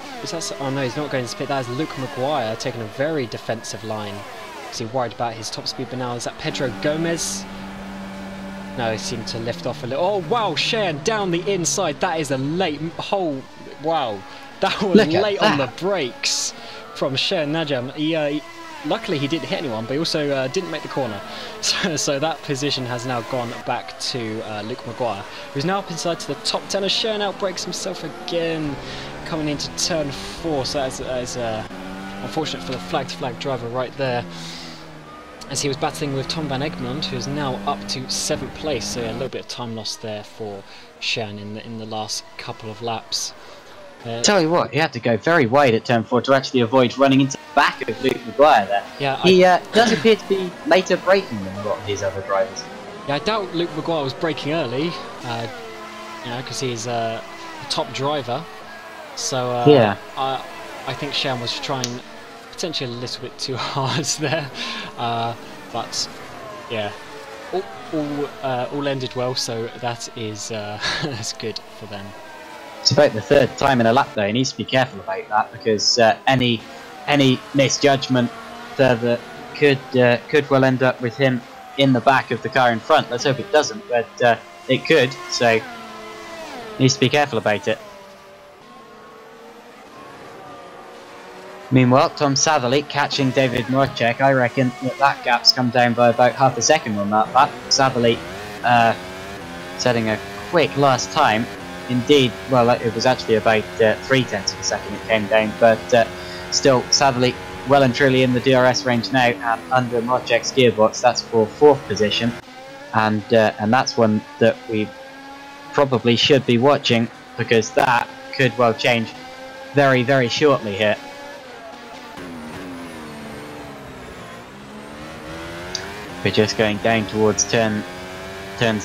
no, he's not going to pit. That is Luke Maguire taking a very defensive line. Is he worried about his top speed? But now is that Pedro Gomez? No, he seemed to lift off a little. Oh wow, Cheyenne down the inside. That is a late hole. Wow, that was late on the brakes from Cheyenne Najam. Luckily he didn't hit anyone, but he also didn't make the corner. So that position has now gone back to Luke Maguire, who's now up inside to the top 10 as Cheyenne outbrakes himself again, coming into turn 4. So that is unfortunate for the flag-to-flag driver right there, as he was battling with Tom van Egmond, who is now up to 7th place. So yeah, a little bit of time lost there for Cheyenne in the last couple of laps. Tell you what, he had to go very wide at turn 4 to actually avoid running into the back of Luke Maguire there. Yeah, he does appear to be later braking than a lot of these other drivers. Yeah, I doubt Luke Maguire was braking early, because he's a top driver. So yeah, I think Cheyenne was trying potentially a little bit too hard there, but yeah, all ended well. So that is that's good for them. It's about the 3rd time in a lap though. He needs to be careful about that, because any misjudgment further could well end up with him in the back of the car in front. Let's hope it doesn't, but it could. So needs to be careful about it. Meanwhile, Tom Satherley catching David Norcek. I reckon that gap's come down by about half a second on that lap. Satherley setting a quick last time. Indeed, well, it was actually about 0.3 of a second it came down, but still, Satherley well and truly in the DRS range now, and under Norcek's gearbox. That's for 4th position, and that's one that we probably should be watching, because that could well change very, very shortly here. We're just going down towards turns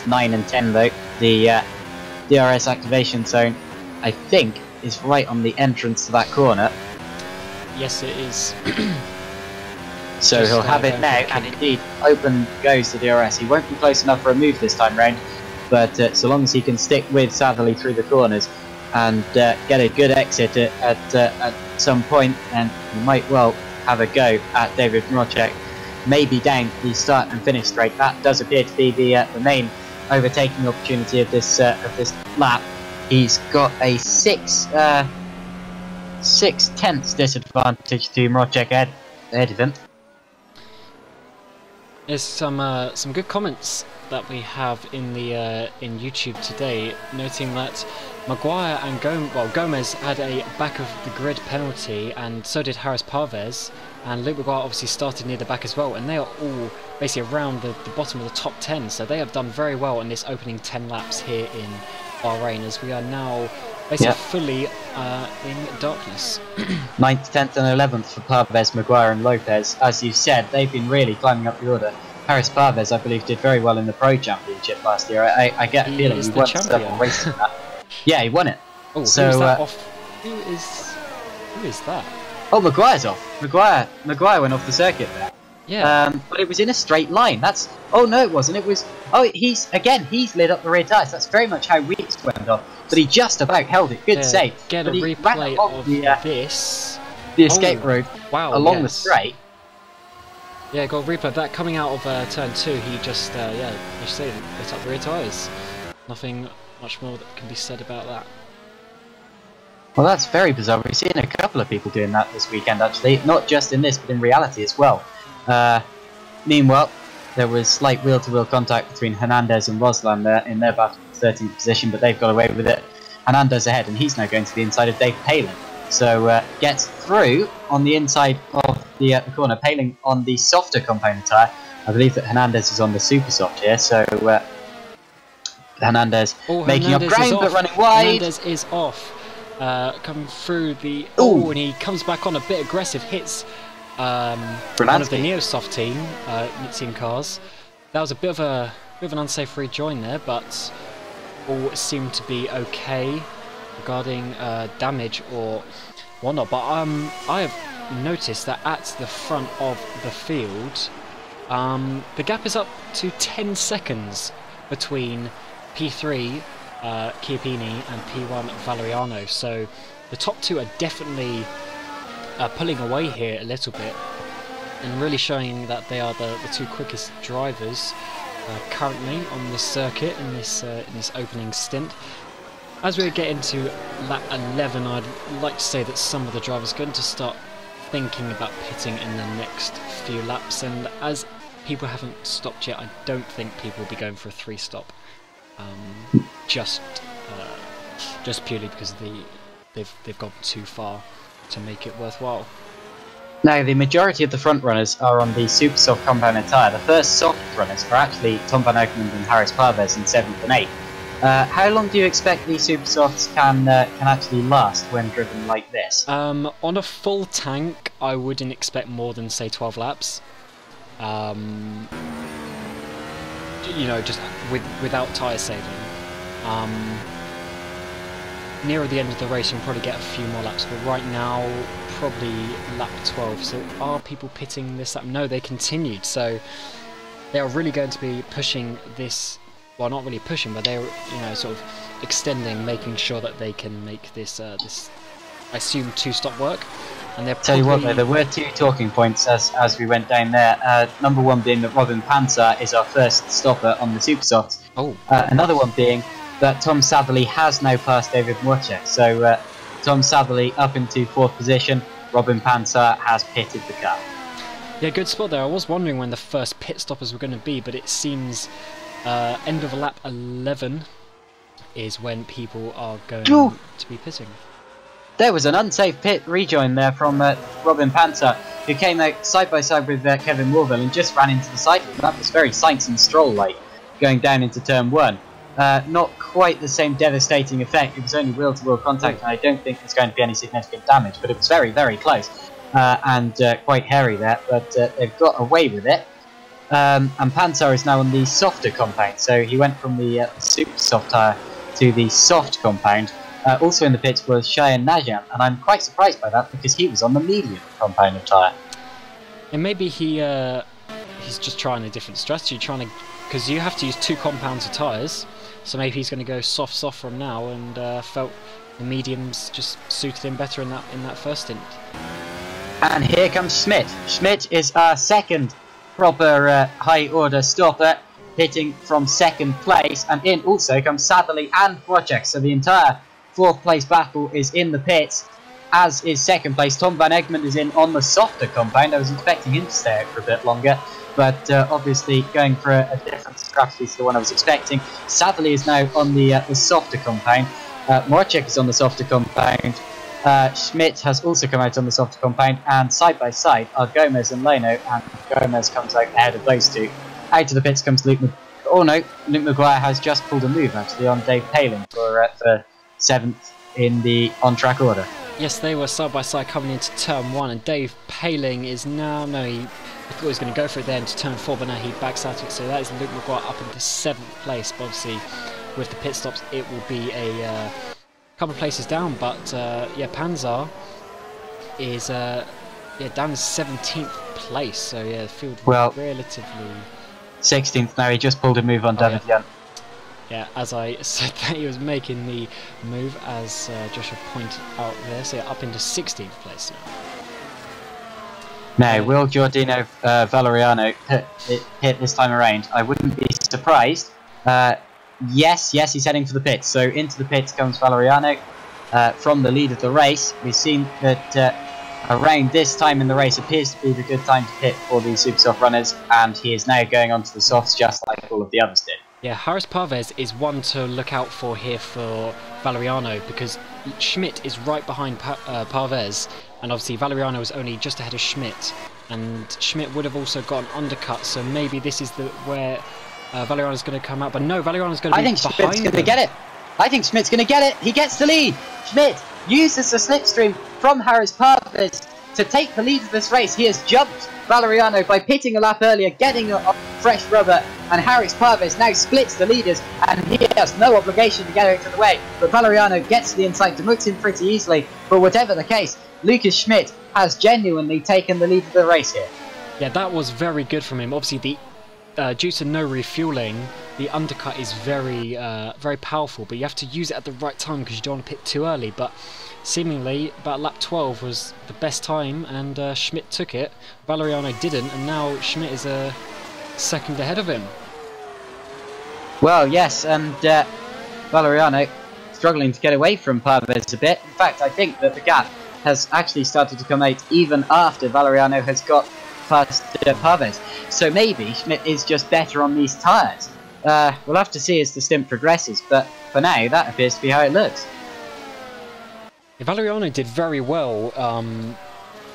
9 and 10 though. The DRS activation zone, I think, is right on the entrance to that corner. Yes, it is. So just he'll have it now, and indeed, open goes the DRS. He won't be close enough for a move this time round, but so long as he can stick with Satherley through the corners and get a good exit at some point, then he might well have a go at David Norcek. Maybe down the start and finish straight. That does appear to be the main overtaking opportunity of this lap. He's got a 6/10 disadvantage to Norcek ahead of him. There's some good comments that we have in the in YouTube today, noting that Maguire and Gomez had a back of the grid penalty, and so did Harris Parvez, and Luke Maguire obviously started near the back as well, and they are all basically around the bottom of the top 10, so they have done very well in this opening 10 laps here in Bahrain, as we are now basically fully in darkness. 9th, 10th and 11th for Parvez, Maguire and Lopez. As you said, they've been really climbing up the order. Harris Parvez, I believe, did very well in the Pro Championship last year. I get a feeling he won several races in that. Yeah, he won it. Oh, so, who's that off? Who is that? Oh, Maguire's off. Maguire went off the circuit there. Yeah. But it was in a straight line. That's. Oh no, it wasn't. It was. Oh, he's lit up the rear tyres. That's very much how Weeks went off. But he just about held it. Good save. Get but a he replay ran of this. The escape road. Wow. Along the straight. Yeah, got a replay of that coming out of turn 2. He just you say lit up the rear tyres. Nothing much more that can be said about that. Well, that's very bizarre. We've seen a couple of people doing that this weekend, actually. Not just in this, but in reality as well. Meanwhile, there was slight wheel-to-wheel contact between Hernandez and Roslan there in their battle for 13th position, but they've got away with it. Hernandez ahead, and he's now going to the inside of Dave Palin. So gets through on the inside of the corner. Palin on the softer component tyre. I believe that Hernandez is on the super soft here, so Hernandez making up ground but running wide. Hernandez is off. Coming through the... Oh, and he comes back on a bit aggressive, hits one of the Neosoft team cars. That was a bit of an unsafe rejoin there, but all seemed to be okay regarding damage or whatnot. But I have noticed that at the front of the field, the gap is up to 10 seconds between P3 Chiappini and P1 Valeriano, so the top two are definitely pulling away here a little bit and really showing that they are the two quickest drivers currently on this circuit in this opening stint. As we get into lap 11, I'd like to say that some of the drivers are going to start thinking about pitting in the next few laps, and as people haven't stopped yet, I don't think people will be going for a 3-stop. Just purely because they've gone too far to make it worthwhile. Now, the majority of the front runners are on the super soft compound tyre. The first soft runners are actually Tom van Oeckland and Harris Parvez in 7th and 8th. How long do you expect these super softs can actually last when driven like this? On a full tank, I wouldn't expect more than, say, 12 laps. You know, just without tyre saving. Nearer the end of the race, you'll probably get a few more laps, but right now, probably lap 12. So are people pitting this lap? No, they continued. So they are really going to be pushing this. Well, not really pushing, but they're sort of extending, making sure that they can make this this I assume 2-stop work. And they're Tell you what, though, there were 2 talking points as we went down there. Number one being that Robin Panzer is our first stopper on the super softs. Oh. Another one being that Tom Satherley has now passed David Wojciech. So Tom Satherley up into 4th position. Robin Panzer has pitted the car. Yeah, good spot there. I was wondering when the first pit stoppers were going to be, but it seems end of lap 11 is when people are going to be pitting. There was an unsafe pit rejoin there from Robin Panzer, who came out side by side with Kevin Morville and just ran into the cycle. That was very Sainz and Stroll-like, going down into turn 1. Not quite the same devastating effect. It was only wheel-to-wheel contact, and I don't think there's going to be any significant damage, but it was very, very close and quite hairy there, but they've got away with it. And Panzer is now on the softer compound, so he went from the super soft tyre to the soft compound. Also in the pits was Cheyenne Najan, and I'm quite surprised by that because he was on the medium compound of tyre. And maybe he's just trying a different strategy, because you have to use 2 compounds of tyres, so maybe he's going to go soft from now, and felt the mediums just suited him better in that first stint. And here comes Schmidt. Schmidt is our second proper high order stopper, hitting from 2nd place, and in also comes Satherley and Wojciech, so the entire 4th place battle is in the pits. as is second place. Tom van Egmond is in on the softer compound. I was expecting him to stay out for a bit longer, but obviously going for a different strategy to the one I was expecting. Savily is now on the softer compound. Morcek is on the softer compound. Schmidt has also come out on the softer compound, and side by side are Gomez and Leno, and Gomez comes out ahead of those two. Out of the pits comes Luke Luke Maguire has just pulled a move actually on Dave Paling for 7th in the on-track order. Yes, they were side by side coming into turn 1, and Dave Paling is now, he thought he was going to go for it there into turn 4, but now he backs out of it, so that is Luke Maguire up into 7th place. But obviously with the pit stops it will be a couple of places down, but yeah, Panzer is down to 17th place, so yeah, the field relatively 16th now. He just pulled a move on David Young. Yeah, as I said that he was making the move, as Joshua pointed out there, so yeah, up into 16th place now. Now, will Giordino Valeriano hit this time around? I wouldn't be surprised. Yes, he's heading for the pits. So into the pits comes Valeriano from the lead of the race. We've seen that around this time in the race appears to be the good time to pit for the super soft runners, and he is now going onto the softs just like all of the others did. Yeah, Harris Parvez is one to look out for here for Valeriano, because Schmidt is right behind Parvez, and obviously Valeriano is only just ahead of Schmidt, and Schmidt would have also got an undercut, so maybe this is where Valeriano's going to come out, but no, Valeriano's going to be behind. I think Schmidt's going to get it. I think Schmidt's going to get it. He gets the lead. Schmidt uses the slipstream from Harris Parvez to take the lead of this race. He has jumped Valeriano by pitting a lap earlier, getting a fresh rubber, and Harris Parvez now splits the leaders, and he has no obligation to get out of the way. But Valeriano gets to the inside, demotes him pretty easily. But whatever the case, Lucas Schmidt has genuinely taken the lead of the race here. Yeah, that was very good from him. Obviously, due to no refueling, the undercut is very powerful, but you have to use it at the right time because you don't want to pit too early. But seemingly about lap 12 was the best time, and Schmidt took it. Valeriano didn't, and now Schmidt is a second ahead of him. Well, yes, and Valeriano struggling to get away from Parvez a bit. In fact, I think that the gap has actually started to come out even after Valeriano has got past Parvez. So maybe Schmidt is just better on these tyres. We'll have to see as the stint progresses, but for now, that appears to be how it looks. Valeriano did very well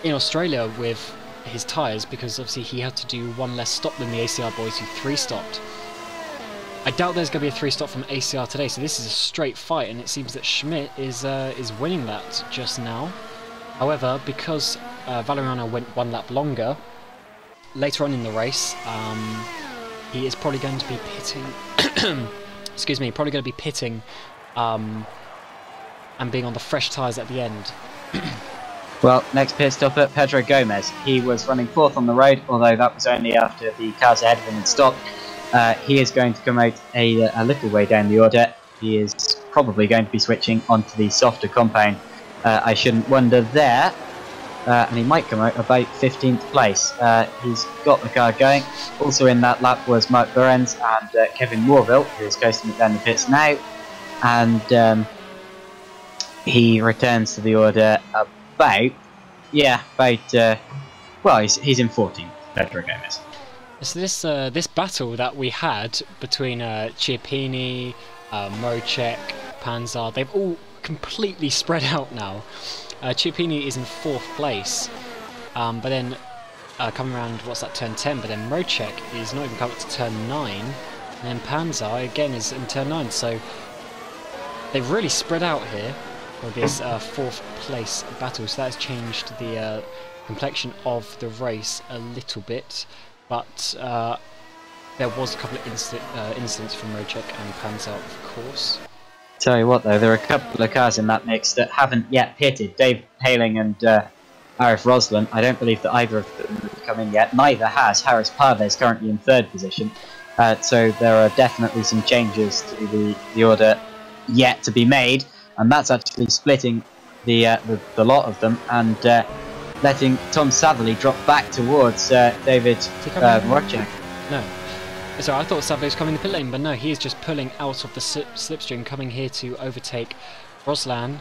in Australia with his tyres, because obviously he had to do one less stop than the ACR boys who 3-stopped. I doubt there's going to be a 3-stop from ACR today, so this is a straight fight, and it seems that Schmidt is winning that just now. However, because Valeriano went one lap longer, later on in the race, he is probably going to be pitting. Excuse me, probably going to be pitting and being on the fresh tyres at the end. Well, next pit stop at Pedro Gomez. He was running 4th on the road, although that was only after the cars ahead of him had stopped. He is going to come out a little way down the order. He is probably going to be switching onto the softer compound. I shouldn't wonder there. And he might come out about 15th place. He's got the car going. Also in that lap was Mark Lorenz and Kevin Moorville, who is coasting it down the pits now. And he returns to the order about, well, he's in 14th, Pedro Gomez. So this battle that we had between Chiappini, Mocek, Panzer, they've all completely spread out now. Chiappini is in 4th place, but then coming around, what's that, turn 10, but then Mocek is not even coming to turn 9, and then Panzer again is in turn 9, so they've really spread out here for this 4th place battle, so that has changed the complexion of the race a little bit, but there was a couple of incidents from Mocek and Panzer, of course. Tell you what though, there are a couple of cars in that mix that haven't yet pitted. Dave Paling and Arif Roslan. I don't believe that either of them have come in yet. Neither has Harris Parvez, currently in 3rd position. So there are definitely some changes to the order yet to be made, and that's actually splitting the lot of them and letting Tom Savily drop back towards David Morcek. No. So I thought Savily was coming in the pit lane, but no, he is just pulling out of the slipstream, coming here to overtake Roslan,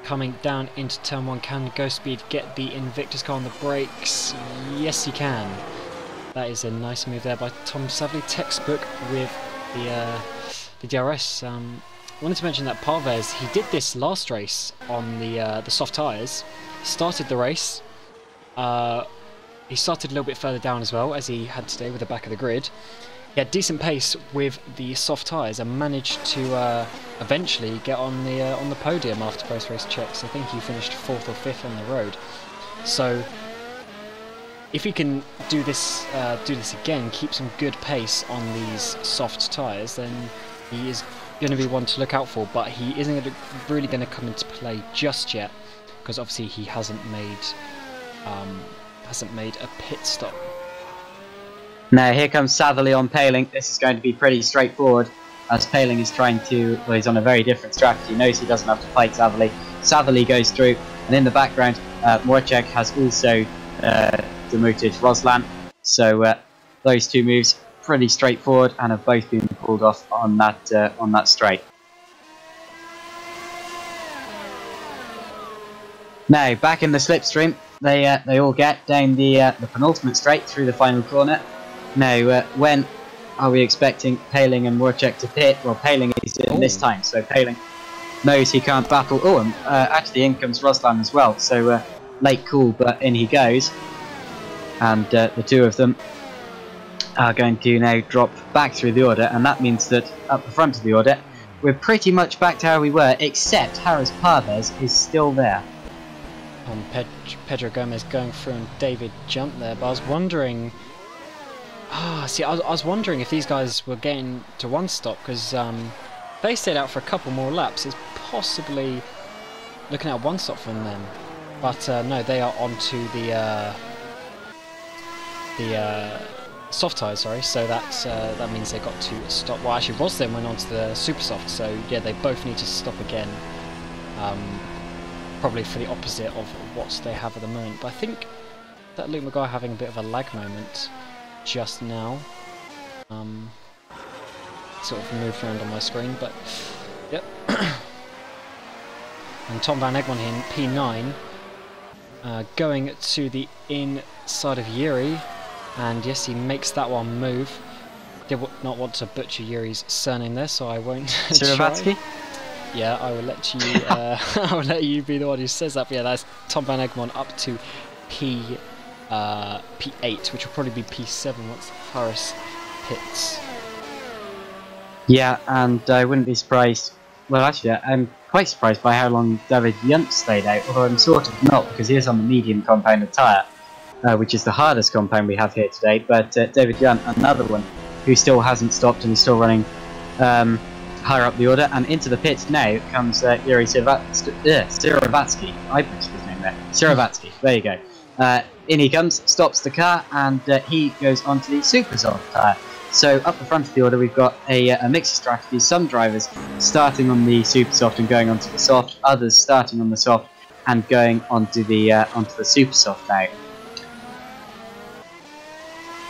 coming down into turn 1. Can Ghost Speed get the Invictus car on the brakes? Yes, he can. That is a nice move there by Tom Savley, textbook with the DRS. I wanted to mention that Parvez, he did this last race on the soft tyres. Started the race. He started a little bit further down as well, as he had today with the back of the grid. He had decent pace with the soft tyres and managed to eventually get on the podium after post-race checks. I think he finished 4th or 5th on the road. So if he can do this again, keep some good pace on these soft tyres, then he is going to be one to look out for. But he isn't really going to come into play just yet, because obviously he hasn't made a pit stop. Now here comes Satherley on Paling. This is going to be pretty straightforward, as Paling is trying to, well, he's on a very different strategy. He knows he doesn't have to fight Satherley. Satherley goes through, and in the background, Morchek has also demoted Roslan. So those two moves pretty straightforward, and have both been pulled off on that straight. Now back in the slipstream, they all get down the penultimate straight through the final corner. Now, when are we expecting Paling and Morchek to pit? Well, Paling is in this time, so Paling knows he can't battle. Oh, and actually in comes Roslan as well, so late call, but in he goes. And the two of them are going to now drop back through the order, and that means that up the front of the order, we're pretty much back to how we were, except Harris Parvez is still there. Pedro Gomez going through and David jumped there, but I was wondering... see, I was wondering if these guys were getting to one stop, because they stayed out for a couple more laps. It's possibly looking at one stop from them, but no, they are onto the soft tyres. Sorry, so that means they got to stop. Well, actually, Roslin went onto the super soft, so yeah, they both need to stop again. Probably for the opposite of what they have at the moment. But I think that Luke Maguire having a bit of a lag moment just now. Sort of moved around on my screen, but yep. And Tom Van Egmond in P9 going to the inside of Yuri, and yes, he makes that one move. Did not want to butcher Yuri's surname there, so I won't try. Yeah, I will let you. I will let you be the one who says that. But yeah, that's Tom Van Egmond up to P8, which will probably be P7 once Harris pits. Yeah, and I wouldn't be surprised. Well, actually, I'm quite surprised by how long David Yunt stayed out. Although I'm sort of not, because he is on the medium compounded tyre, which is the hardest compound we have here today. But David Yunt, another one who still hasn't stopped and is still running. Higher up the order, and into the pits now comes Yuri Siravatsky. I butchered his name there. Siravatsky. There you go. In he comes, stops the car, and he goes onto the super soft tyre. So up the front of the order, we've got a mix of strategies. Some drivers starting on the super soft and going onto the soft. Others starting on the soft and going onto the super soft now.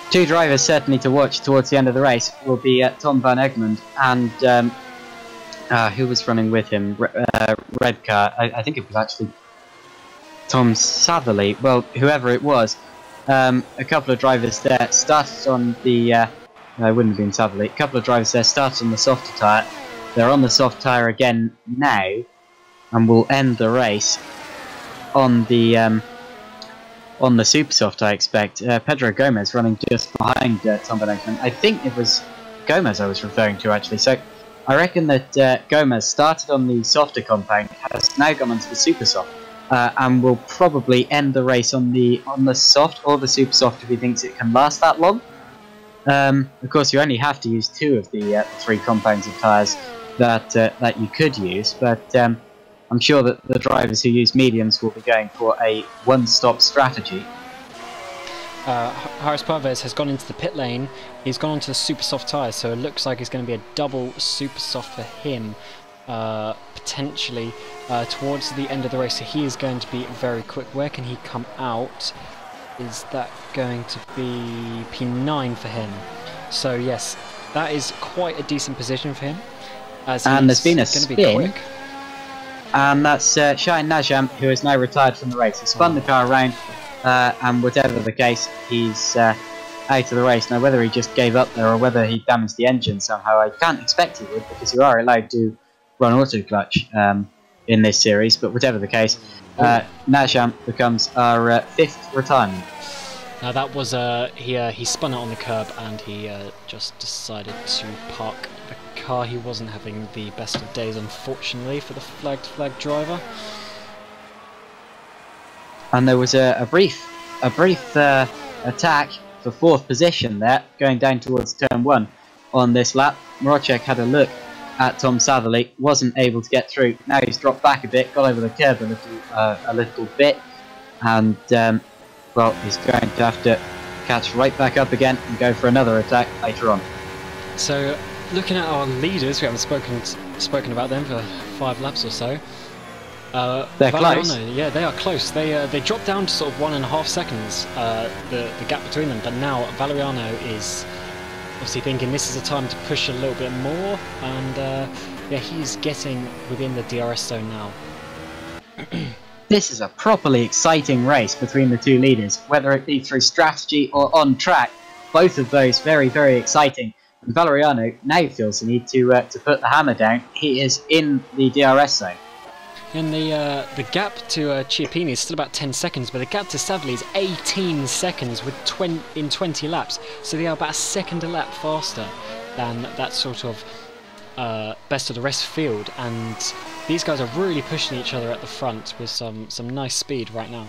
Two drivers certainly to watch towards the end of the race will be Tom Van Egmond and who was running with him, red car. I think it was actually Tom Satherley. Well, whoever it was, a couple of drivers there started on the. No, it wouldn't have been Satherley. A couple of drivers there started on the softer tyre. They're on the soft tyre again now, and will end the race on the super soft, I expect. Pedro Gomez running just behind Tom Van Egmond. I think it was Gomez I was referring to, actually. So I reckon that Gomez started on the softer compound, has now gone onto the super soft, and will probably end the race on the soft or the super soft if he thinks it can last that long. Of course, you only have to use 2 of the 3 compounds of tyres that you could use, but I'm sure that the drivers who use mediums will be going for a one-stop strategy. Harris Parvez has gone into the pit lane. He's gone onto the super soft tyres, so it looks like it's going to be a double super soft for him, potentially towards the end of the race. So he is going to be very quick. Where can he come out? Is that going to be P9 for him? So yes, that is quite a decent position for him. As and there's been a spin. and that's Shine Najam, who has now retired from the race. He spun the car around, and whatever the case, he's out of the race. Now, whether he just gave up there or whether he damaged the engine somehow, I can't expect he would, because you are allowed to run auto clutch in this series. But whatever the case, Najam becomes our 5th retirement. Now that was he spun out on the curb and he just decided to park the car. He wasn't having the best of days, unfortunately, for the flag driver. And there was a brief attack for 4th position there, going down towards turn 1 on this lap. Rodger had a look at Tom Satherley, wasn't able to get through. Now he's dropped back a bit, got over the curb a little bit, and well, he's going to have to catch right back up again and go for another attack later on. So, looking at our leaders, we haven't spoken about them for 5 laps or so. They're close. Yeah, they are close. They dropped down to sort of 1.5 seconds, the gap between them. But now Valeriano is obviously thinking this is a time to push a little bit more, and yeah, he's getting within the DRS zone now. This is a properly exciting race between the 2 leaders, whether it be through strategy or on track. Both of those very, very exciting. And Valeriano now feels the need to put the hammer down. He is in the DRS zone. And the gap to Chiappini is still about 10 seconds, but the gap to Satherley is 18 seconds with 20 laps. So they are about a second a lap faster than that sort of best of the rest field. And these guys are really pushing each other at the front with some nice speed right now.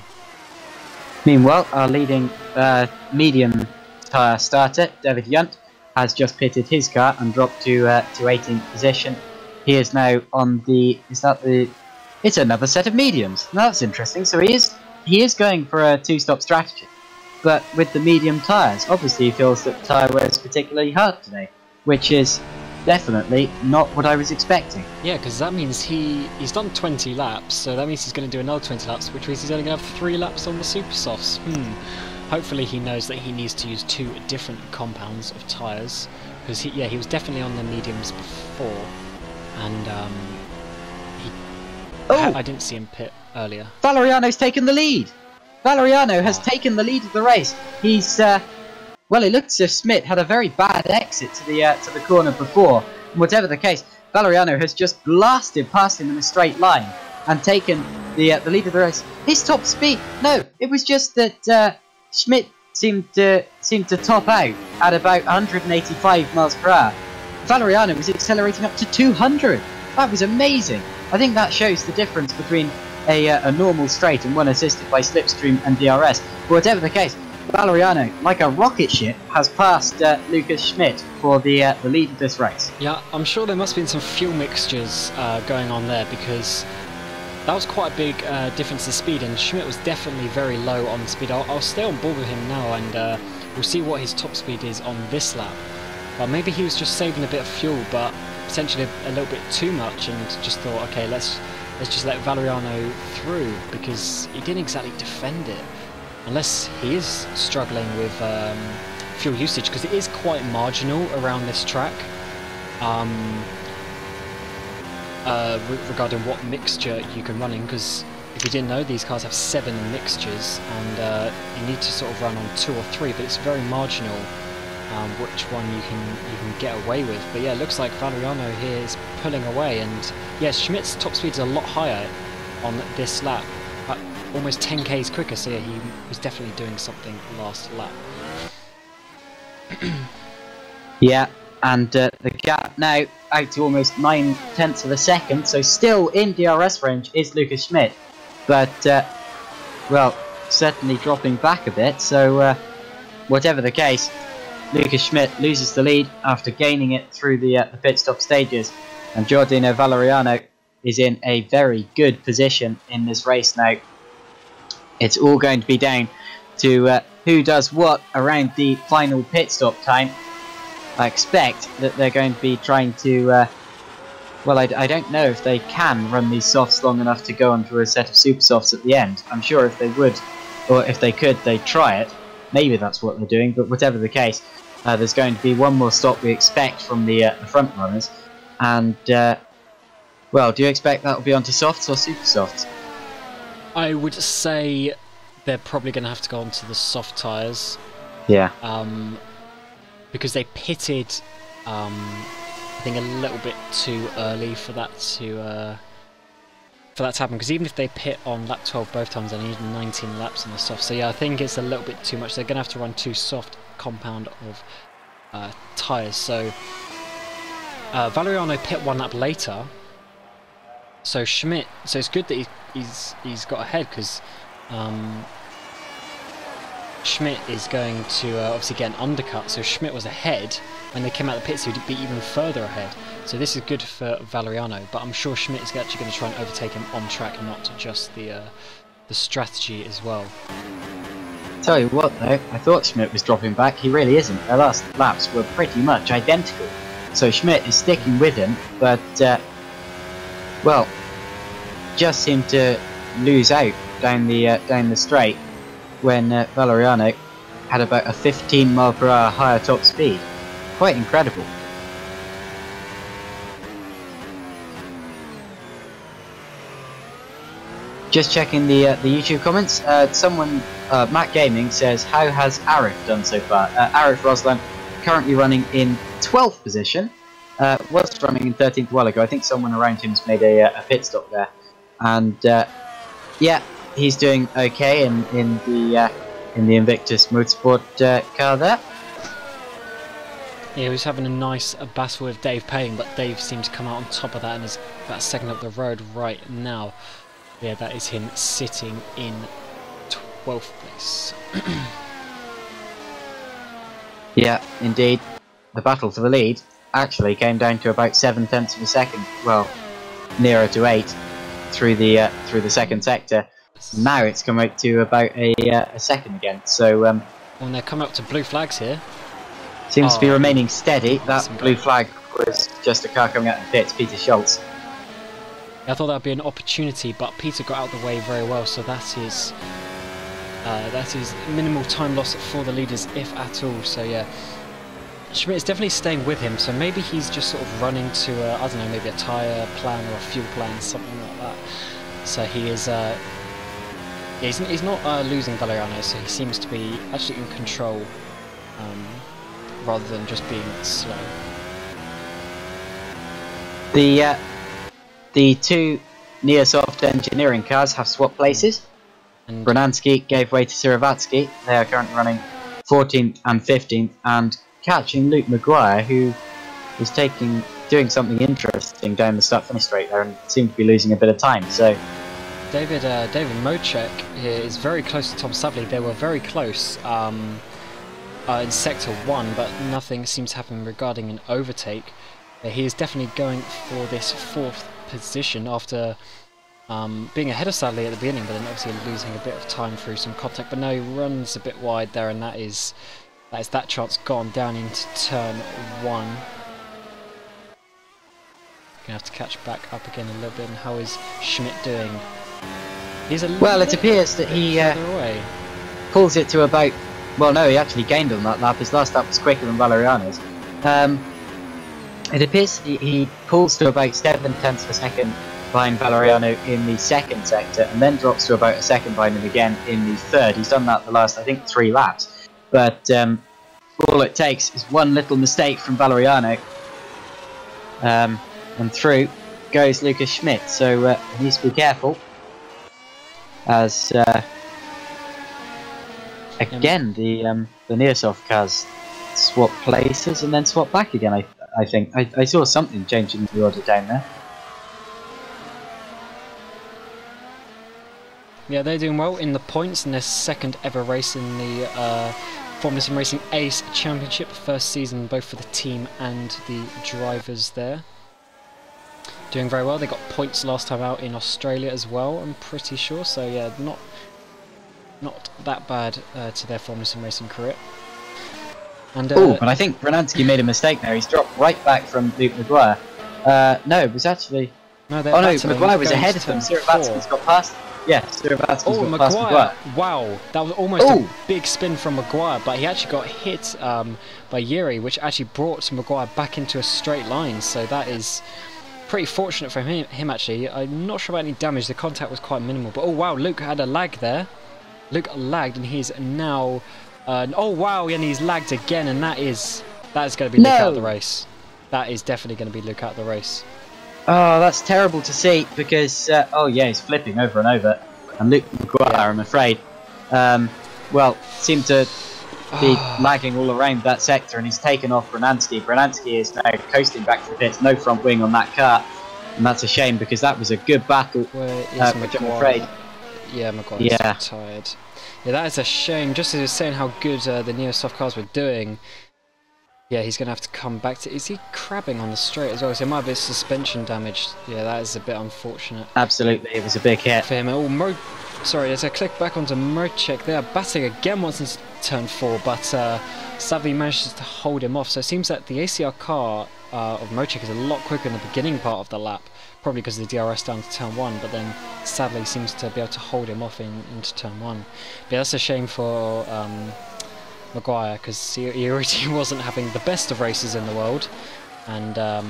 Meanwhile, our leading medium tyre starter, David Yunt, has just pitted his car and dropped to 18th position. He is now on the... It's another set of mediums. Now that's interesting. So he is going for a 2-stop strategy, but with the medium tyres. Obviously, he feels that the tyre wear is particularly hard today, which is definitely not what I was expecting. Yeah, because that means he's done 20 laps, so that means he's going to do another 20 laps, which means he's only going to have 3 laps on the super softs. Hopefully he knows that he needs to use 2 different compounds of tyres, because he was definitely on the mediums before, and I didn't see him pit earlier. Valeriano's taken the lead. Valeriano has taken the lead of the race. He's well, it looked as if Schmidt had a very bad exit to the corner before. And whatever the case, Valeriano has just blasted past him in a straight line and taken the lead of the race. His top speed? No, it was just that Schmidt seemed to top out at about 185 miles per hour. Valeriano was accelerating up to 200. That was amazing. I think that shows the difference between a normal straight and one assisted by slipstream and DRS. But whatever the case, Valeriano, like a rocket ship, has passed Lucas Schmidt for the lead of this race. Yeah, I'm sure there must have been some fuel mixtures going on there, because that was quite a big difference in speed, and Schmidt was definitely very low on speed. I'll stay on board with him now, and we'll see what his top speed is on this lap. Well, maybe he was just saving a bit of fuel, but potentially a little bit too much, and just thought, okay, let's just let Valeriano through, because he didn't exactly defend it, unless he is struggling with fuel usage, because it is quite marginal around this track regarding what mixture you can run in, because if you didn't know, these cars have 7 mixtures, and you need to sort of run on 2 or 3, but it's very marginal which one you can get away with. But yeah, it looks like Valeriano here is pulling away, and yeah, Schmidt's top speed is a lot higher on this lap, almost 10 k's quicker, so yeah, he was definitely doing something last lap. Yeah, and the gap now out to almost 9/10 of a second, so still in DRS range is Lucas Schmidt, but well, certainly dropping back a bit. So whatever the case, Lucas Schmidt loses the lead after gaining it through the pit stop stages, and Giordino Valeriano is in a very good position in this race now. It's all going to be down to who does what around the final pit stop time. I expect that they're going to be trying to well, I don't know if they can run these softs long enough to go onto a set of super softs at the end. I'm sure if they would, or if they could, they'd try it. Maybe that's what they're doing, but whatever the case, there's going to be one more stop we expect from the front runners, and Well, do you expect that will be onto softs or super softs? I would say they're probably going to have to go onto the soft tyres. Yeah. Because they pitted, I think, a little bit too early for that to happen. Because even if they pit on lap 12 both times, they need 19 laps on the soft. So yeah, I think it's a little bit too much. They're going to have to run 2 soft compound of tyres. So Valeriano pit 1 lap later. So Schmidt. So it's good that he's got ahead, because Schmidt is going to obviously get an undercut. So Schmidt was ahead when they came out of the pits. He'd be even further ahead. So this is good for Valeriano. But I'm sure Schmidt is actually going to try and overtake him on track, and not just the strategy as well. Tell you what though, I thought Schmidt was dropping back. He really isn't. Their last laps were pretty much identical. So Schmidt is sticking with him, but well, just seemed to lose out down the straight when Valeriano had about a 15 mph higher top speed. Quite incredible. Just checking the YouTube comments. Someone, Matt Gaming says, how has Arif done so far? Arif Roslan currently running in 12th position. Was running in 13th a while ago. I think someone around him's made a pit stop there, and yeah, he's doing okay in the Invictus Motorsport car there. Yeah, he was having a nice battle with Dave Payne, but Dave seemed to come out on top of that and is about second up the road right now. Yeah, that is him sitting in 12th place. Yeah, indeed. The battle for the lead actually came down to about 7/10 of a second. Well, nearer to 8 through the second sector. Now it's come out to about a second again. So when they come up to blue flags here, seems to be remaining steady. That blue flag was just a car coming out of the pits, Peter Schultz. I thought that would be an opportunity, but Peter got out of the way very well. So that is minimal time loss for the leaders, if at all. So yeah, Schmidt is definitely staying with him. So maybe he's just sort of running to I don't know, maybe a tyre plan or a fuel plan, something like that. So he is. He's not losing Valeriano, so he seems to be actually in control, rather than just being slow. The two Neosoft engineering cars have swapped places. And Branansky gave way to Siravatsky. They are currently running 14th and 15th, and catching Luke Maguire, who is doing something interesting down the start-finish straight there, and seemed to be losing a bit of time. So David Mocek here is very close to Tom Savley. They were very close in Sector 1, but nothing seems to happen regarding an overtake. He is definitely going for this 4th position after being ahead of Savley at the beginning, but then obviously losing a bit of time through some contact. But no, he runs a bit wide there, and that is that chance gone down into turn 1. Gonna have to catch back up again a little bit. And how is Schmidt doing? He's well, it appears that he pulls it to about. Well, no, he actually gained on that lap. His last lap was quicker than Valeriano's. It appears he pulls to about 7/10 of a second behind Valeriano in the second sector, and then drops to about a second behind him again in the third. He's done that the last, I think, 3 laps. But all it takes is one little mistake from Valeriano, and through goes Lucas Schmidt. So he needs to be careful, as again the Neosoft cars swap places and then swap back again. I think I saw something changing the order down there. Yeah, they're doing well in the points in their second ever race in the Formula SimRacing ACE Championship. First season both for the team and the drivers there. Doing very well. They got points last time out in Australia as well, I'm pretty sure. So yeah, not that bad to their Formula SimRacing career. And oh, but I think Branansky made a mistake there. He's dropped right back from Luke Maguire. No, it was actually. No, Maguire was ahead of them. Siravatsky's got past. Yeah, Siravatsky's got past Maguire. Wow, that was almost a big spin from Maguire, but he actually got hit by Yuri, which actually brought Maguire back into a straight line. So that is pretty fortunate for him actually. I'm not sure about any damage. The contact was quite minimal. But oh wow, Luke had a lag there. Luke lagged, and he's now. Oh wow, and he's lagged again, and that is going to be Luke out of the race. That is definitely going to be Luke out of the race. Oh, that's terrible to see because oh yeah, he's flipping over and over, and Luke McGuire, I'm afraid, well, seemed to be lagging all around that sector, and he's taken off Branansky. Branansky is now coasting back to the pits, no front wing on that car, and that's a shame because that was a good battle, which I'm afraid. Yeah, McGuire's tired. Yeah, that is a shame. Just as he was saying how good the Neo soft cars were doing, yeah, he's going to have to come back to... Is he crabbing on the straight as well? So it might be suspension damage. Yeah, that is a bit unfortunate. Absolutely, it was a big hit. For him. Oh, sorry, as I click back onto Mrocek, they are batting again once into turn 4, but Savvy manages to hold him off. So it seems that the ACR car of Mrocek is a lot quicker in the beginning part of the lap, probably because of the DRS down to turn 1, but then sadly seems to be able to hold him off into turn 1. But yeah, that's a shame for Maguire, because he already wasn't having the best of races in the world, and now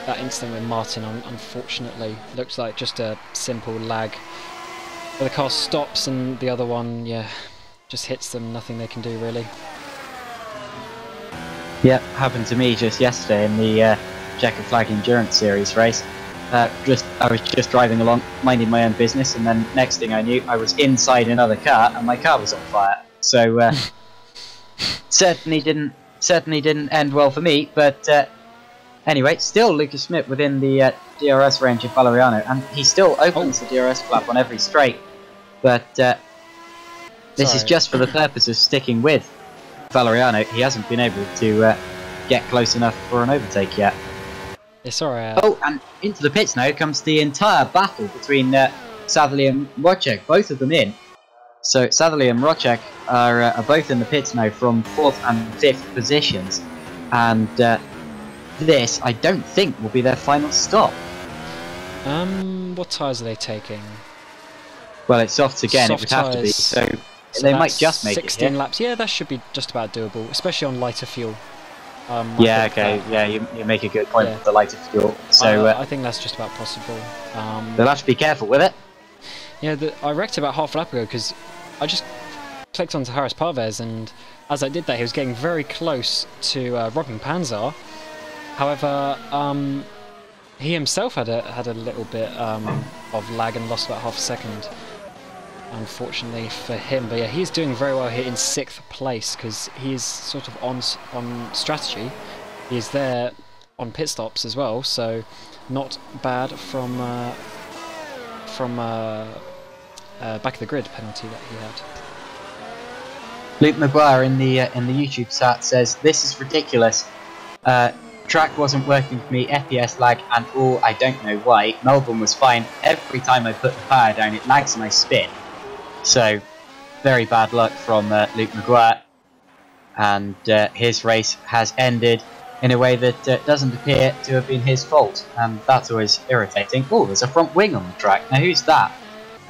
that incident with Martin unfortunately looks like just a simple lag where the car stops and the other one, yeah, just hits them. Nothing they can do really. Yep, happened to me just yesterday in the Checker Flag Endurance Series race. I was just driving along, minding my own business, and then next thing I knew, I was inside another car, and my car was on fire. So certainly didn't end well for me. But anyway, still Lucas Schmidt within the DRS range of Valeriano, and he still opens the DRS flap on every straight. But this is just for the purpose of sticking with Valeriano. He hasn't been able to get close enough for an overtake yet. It's alright. Oh, and into the pits now comes the entire battle between Satherley and Rodger, both of them in. So Satherley and Rodger are both in the pits now from 4th and 5th positions, and this, I don't think, will be their final stop. What tyres are they taking? Well, it's softs again, Soft it would have to be, so they might just make 16 it laps. Yeah, that should be just about doable, especially on lighter fuel. Yeah, okay, yeah, you make a good point with the lighter fuel. So I think that's just about possible. They'll have to be careful with it. Yeah, I wrecked about half a lap ago because I just clicked onto Harris Parvez, and as I did that, he was getting very close to Robin Panzer. However, he himself had a little bit of lag and lost about half a second, unfortunately for him. But yeah, he's doing very well here in 6th place because he's sort of on strategy. He's there on pit stops as well, so not bad from back of the grid penalty that he had. Luke McGuire in the YouTube chat says, "This is ridiculous. Track wasn't working for me, FPS lag and all, I don't know why. Melbourne was fine. Every time I put the power down, it lags and I spin." So, very bad luck from Luke McGuire. And his race has ended in a way that doesn't appear to have been his fault. And that's always irritating. Oh, there's a front wing on the track. Now, who's that?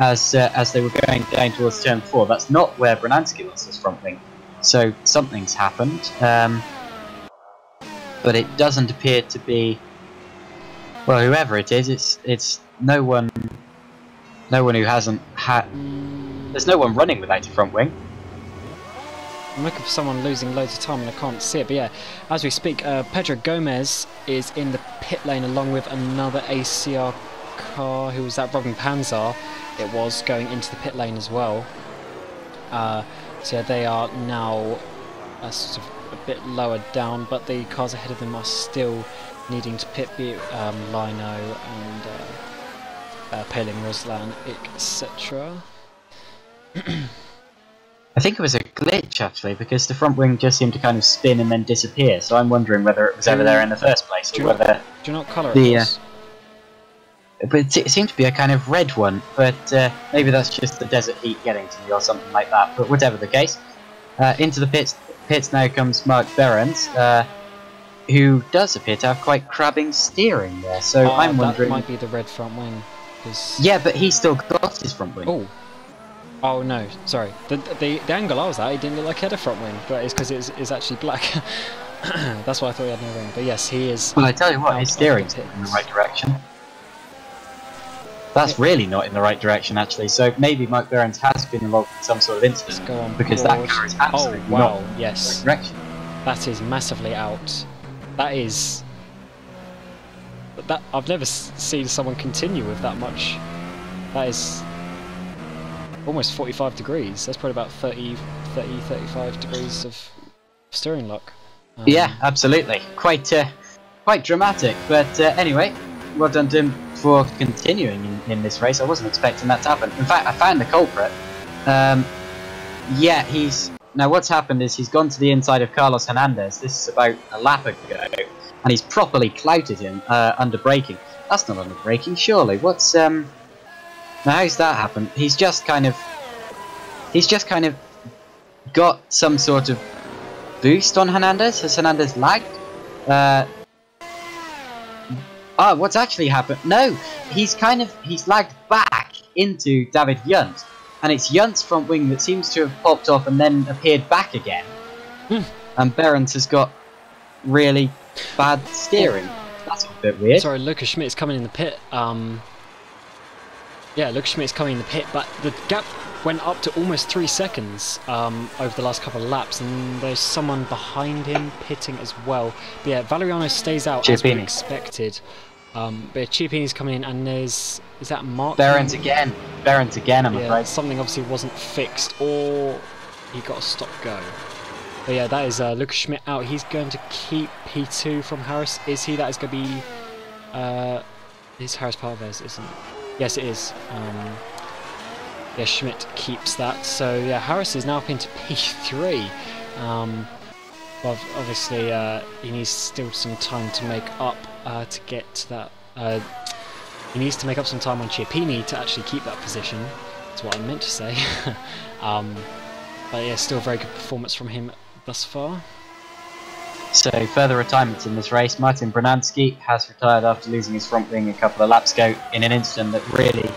As they were going down towards turn 4, that's not where Branansky lost his front wing. So, something's happened. But it doesn't appear to be, well, whoever it is, it's no one who hasn't had. There's no one running without a front wing. I'm looking for someone losing loads of time and I can't see it. But yeah, as we speak, Pedro Gomez is in the pit lane along with another ACR car. Who was that? Robin Panzer. It was going into the pit lane as well. So yeah, they are now sort of a bit lower down, but the cars ahead of them are still needing to pit, be Lino and Paling Ruslan, etc. I think it was a glitch actually, because the front wing just seemed to kind of spin and then disappear, so I'm wondering whether it was ever there in the first place, or whether... Do you know what colour it was? But it seemed to be a kind of red one, but maybe that's just the desert heat getting to me or something like that, but whatever the case. Into the pits now comes Mark Behrens, who does appear to have quite crabbing steering there, so I'm wondering... That might be the red front wing. Yeah, but he's still got his front wing. Oh no, sorry. The angle I was at, it didn't look like he had a front wing, but it's because it's actually black. That's why I thought he had no ring. But yes, he is. Well, I tell you what, his out of steering's the not in the pits. right direction. That's really not in the right direction, actually. So maybe Mike Behrens has been involved in some sort of Let's incident, go on because board. that car is absolutely Oh wow! not in the Yes, right direction. that is massively out. That is. That I've never seen someone continue with that much. That is almost 45 degrees. That's probably about 35 degrees of steering lock. Yeah, absolutely. Quite dramatic. But anyway, well done to him for continuing in this race. I wasn't expecting that to happen. In fact, I found the culprit. Yeah, now what's happened is he's gone to the inside of Carlos Hernandez. This is about a lap ago, and he's properly clouted him under braking. That's not under braking, surely. What's now? How's that happened? He's just kind of got some sort of boost on Hernandez. Has Hernandez lagged? What's actually happened? No, he's lagged back into David Yunt, and it's Yunt's front wing that seems to have popped off and then appeared back again. And Behrens has got really bad steering. That's a bit weird. Sorry, Lucas Schmidt is coming in the pit. Yeah, Lucas Schmidt is coming in the pit, but the gap went up to almost 3 seconds over the last couple of laps, and there's someone behind him pitting as well. But yeah, Valeriano stays out as we expected. But Chiappini's coming in, and is that Mark? Behrens again, I'm afraid. Something obviously wasn't fixed, or he got a stop go. But yeah, that is Lucas Schmidt out. He's going to keep P2 from Harris. Is he? That is going to be... is Harris Parvez, isn't it? Yes, it is. Yeah, Schmidt keeps that. So yeah, Harris is now up into P3. But obviously, he needs still some time to make up to get to that. He needs to make up some time on Chiappini to actually keep that position. That's what I meant to say. But yeah, still very good performance from him thus far. So further retirements in this race. Martin Branansky has retired after losing his front wing a couple of laps ago in an incident that really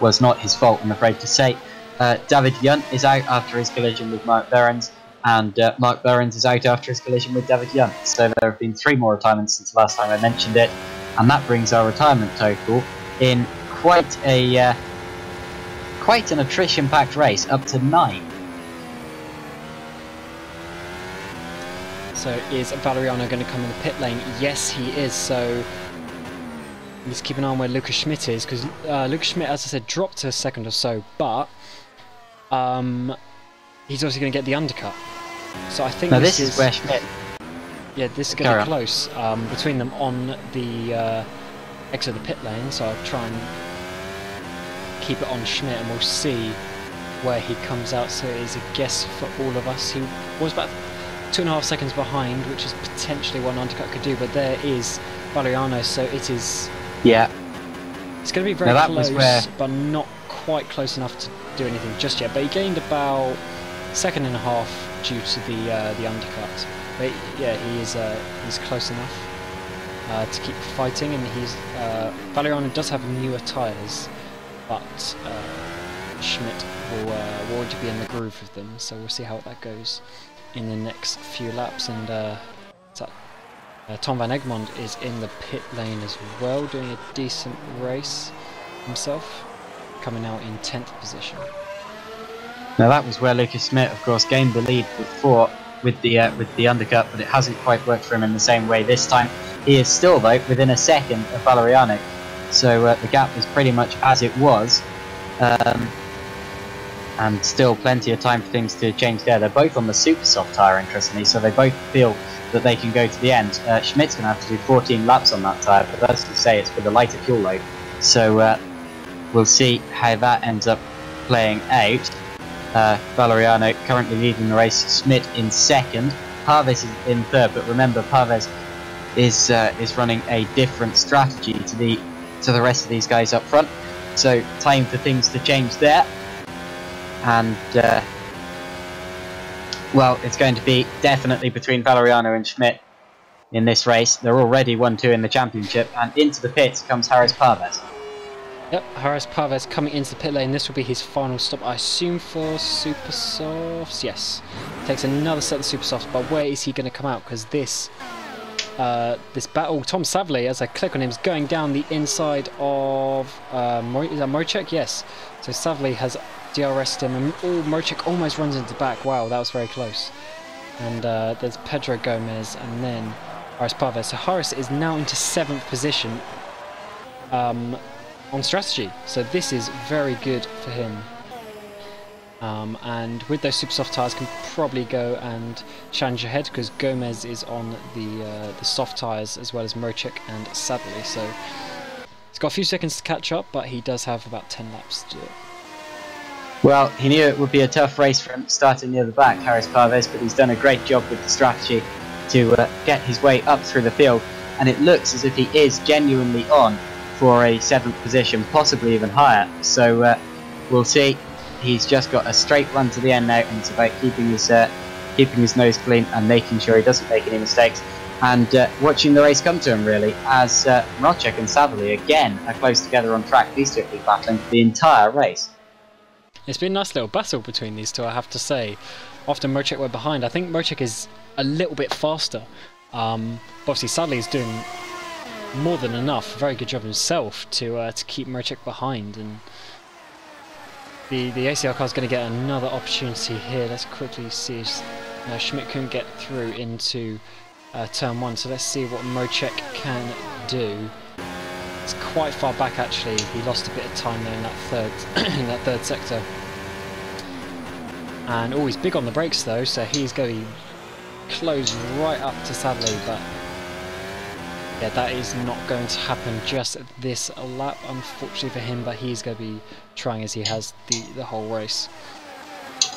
was not his fault, I'm afraid to say. David Yunt is out after his collision with Mark Behrens, and Mark Behrens is out after his collision with David Yunt. So there have been 3 more retirements since the last time I mentioned it, and that brings our retirement total in quite an attrition-packed race up to 9. So is Valeriano going to come in the pit lane? Yes, he is. So we need to keep an eye on where Lucas Schmidt is, because Lucas Schmidt, as I said, dropped to a second or so, but he's also going to get the undercut. So I think this is where Schmidt... Yeah, this is going to be close between them on the exit of the pit lane, so I'll try and keep it on Schmidt, and we'll see where he comes out. So it is a guess for all of us. He was about 2.5 seconds behind, which is potentially what an undercut could do, but there is Valeriano, so it is... Yeah. It's going to be very close, but not quite close enough to do anything just yet. But he gained about 1.5 seconds due to the undercut. But yeah, he's close enough to keep fighting, and Valeriano does have newer tyres, but Schmidt will already be in the groove with them, so we'll see how that goes in the next few laps. And Tom van Egmond is in the pit lane as well, doing a decent race himself, coming out in 10th position. Now that was where Lucas Schmidt, of course, gained the lead before with the undercut, but it hasn't quite worked for him in the same way this time. He is still, though, within a second of Valeriano, so the gap is pretty much as it was. And still plenty of time for things to change there. They're both on the super soft tyre, interestingly, so they both feel that they can go to the end. Schmidt's going to have to do 14 laps on that tyre, but as you say, it's with a lighter fuel load. So we'll see how that ends up playing out. Valeriano currently leading the race, Schmidt in second, Parvez is in third, but remember Parvez is running a different strategy to the rest of these guys up front. So time for things to change there. And well, it's going to be definitely between Valeriano and Schmidt in this race. They're already 1-2 in the championship, and into the pits comes Harris Parvez. Yep, Harris Parves coming into the pit lane. This will be his final stop, I assume, for Super Softs. Yes, takes another set of Super Softs, but where is he going to come out? Because this battle, Tom Savley, as I click on him, is going down the inside of is that Mojcik? Yes. So Savley has DRS'd him, and Mojcik almost runs into the back. Wow, that was very close. And there's Pedro Gomez, and then Harris Parves. So Harris is now into 7th position. On strategy, so this is very good for him, and with those super soft tyres can probably go and challenge ahead, because Gomez is on the soft tyres as well as Mojcik and Sadley, so he's got a few seconds to catch up, but he does have about 10 laps to do it. Well, he knew it would be a tough race for him starting near the back, Harris Parves, but he's done a great job with the strategy to get his way up through the field, and it looks as if he is genuinely on for a 7th position, possibly even higher. So we'll see. He's just got a straight run to the end now, and it's about keeping his nose clean and making sure he doesn't make any mistakes, and watching the race come to him, really, as Rodger and Savley again are close together on track. These two have been battling for the entire race. It's been a nice little battle between these two, I have to say. Often Mojcik were behind. I think Mojcik is a little bit faster. Obviously Sadley is doing more than enough, very good job himself to keep Mojcik behind, and the ACR car is going to get another opportunity here. Let's quickly see. Schmidt couldn't get through into turn 1, so let's see what Mojcik can do. It's quite far back actually. He lost a bit of time there in that third sector, and he's big on the brakes though, so he's going to be close right up to Sadley, but yeah, that is not going to happen just this lap, unfortunately for him, but he's going to be trying as he has the whole race.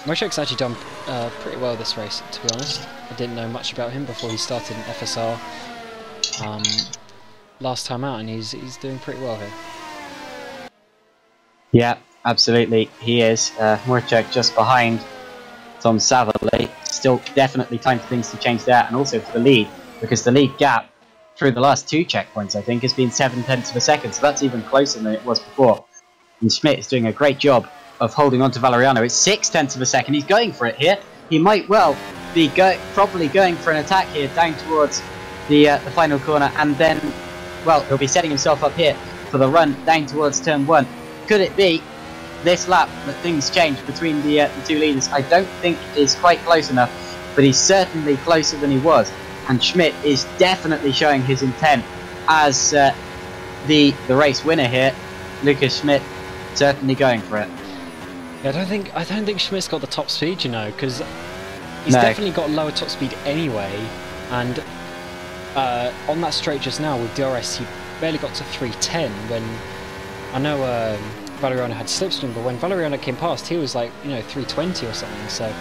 Mojcik's actually done pretty well this race, to be honest. I didn't know much about him before he started in FSR last time out, and he's doing pretty well here. Yeah, absolutely, he is. Mojcik just behind Tom Savley. Still definitely time for things to change there, and also for the lead, because the lead gap through the last 2 checkpoints, I think, has been 7/10 of a second, so that's even closer than it was before. And Schmidt is doing a great job of holding on to Valeriano. It's 6/10 of a second. He's going for it here. He might well be probably going for an attack here down towards the final corner, and then, well, he'll be setting himself up here for the run down towards turn 1. Could it be this lap that things change between the 2 leaders? I don't think it is quite close enough, but he's certainly closer than he was. And Schmidt is definitely showing his intent as the race winner here. Lucas Schmidt certainly going for it. Yeah, I don't think Schmidt's got the top speed, you know, because he's definitely got lower top speed anyway. And on that straight just now with DRS, he barely got to 310 when I know Valeriano had slipstream, but when Valeriano came past, he was like, you know, 320 or something. So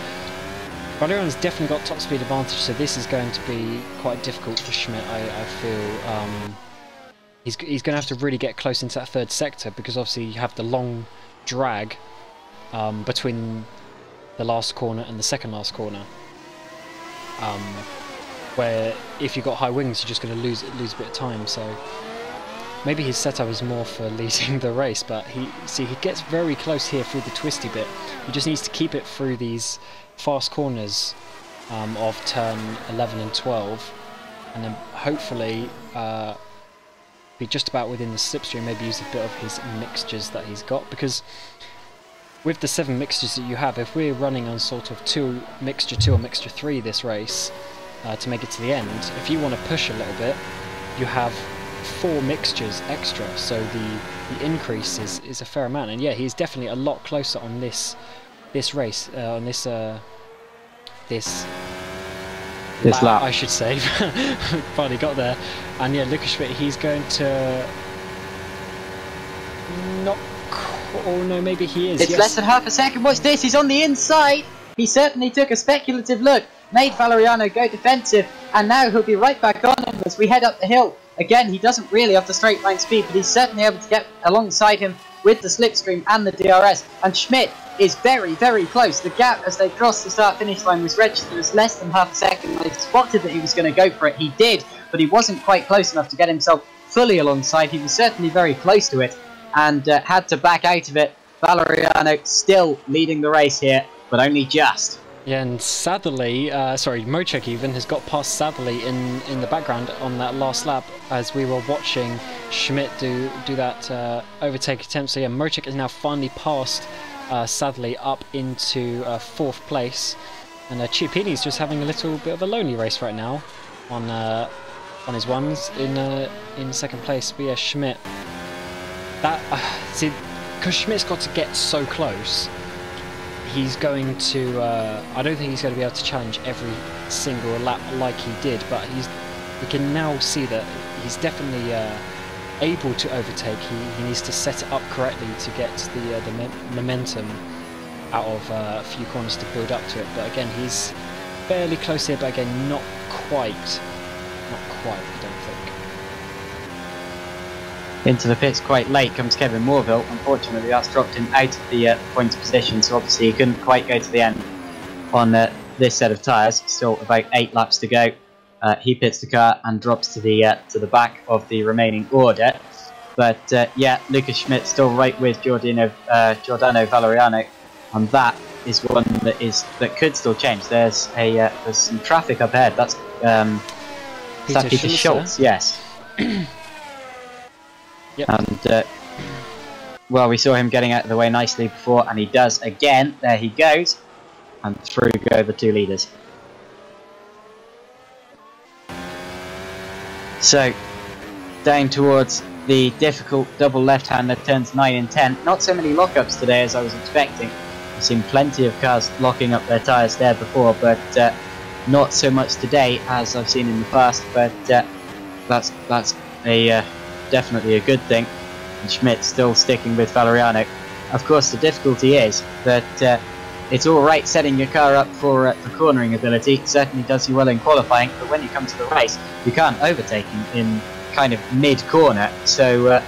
Valeriano's definitely got top speed advantage, so this is going to be quite difficult for Schmidt, I feel. He's going to have to really get close into that 3rd sector, because obviously you have the long drag between the last corner and the second last corner, where if you've got high wings, you're just going to lose a bit of time. So maybe his setup is more for leading the race, but he gets very close here through the twisty bit. He just needs to keep it through these fast corners of turn 11 and 12, and then hopefully be just about within the slipstream, maybe use a bit of his mixtures that he's got, because with the 7 mixtures that you have, if we're running on sort of mixture 2 or mixture 3 this race to make it to the end, if you want to push a little bit, you have 4 mixtures extra, so the increase is a fair amount. And yeah, he's definitely a lot closer on this race, on this lap, I should say. Finally got there. And yeah, Lucas Schmidt, he's going to not. Oh no, maybe he is. It's less than half a second. Watch this. He's on the inside. He certainly took a speculative look, made Valeriano go defensive, and now he'll be right back on him as we head up the hill. Again, he doesn't really have the straight line speed, but he's certainly able to get alongside him with the slipstream and the DRS. And Schmidt is very, very close. The gap as they crossed the start-finish line was registered as less than half a second. They spotted that he was going to go for it. He did, but he wasn't quite close enough to get himself fully alongside. He was certainly very close to it. and had to back out of it. Valeriano still leading the race here, but only just. Yeah, and Sadly, Mocek even has got past Sadly in the background on that last lap as we were watching Schmidt do that overtake attempt. So yeah, Mocek is now finally passed Sadly up into 4th place, and Chiappini's just having a little bit of a lonely race right now on his ones in 2nd place. But yeah, Schmidt, that see, because Schmidt's got to get so close. He's going to, I don't think he's going to be able to challenge every single lap like he did, but we can now see that he's definitely able to overtake. He needs to set it up correctly to get the momentum out of a few corners to build up to it. But again, he's fairly close here, but again, not quite, I don't think. Into the pits quite late comes Kevin Morville. Unfortunately, that's dropped him out of the points position, so obviously he couldn't quite go to the end on this set of tyres. Still about 8 laps to go. He pits the car and drops to the back of the remaining order. But yeah, Lucas Schmidt still right with Giordano Valeriano, and that is one that could still change. There's some traffic up ahead. That's Peter Schultz, yes. Yep. And well, we saw him getting out of the way nicely before, and he does again. There he goes, and through go the 2 leaders. So down towards the difficult double left-hander turns 9 and 10. Not so many lockups today as I was expecting. I've seen plenty of cars locking up their tyres there before, but not so much today as I've seen in the past. But that's definitely a good thing. And Schmidt still sticking with Valeriano. Of course, the difficulty is that it's all right setting your car up for cornering ability. It certainly does you well in qualifying, but when you come to the race, you can't overtake in kind of mid-corner. So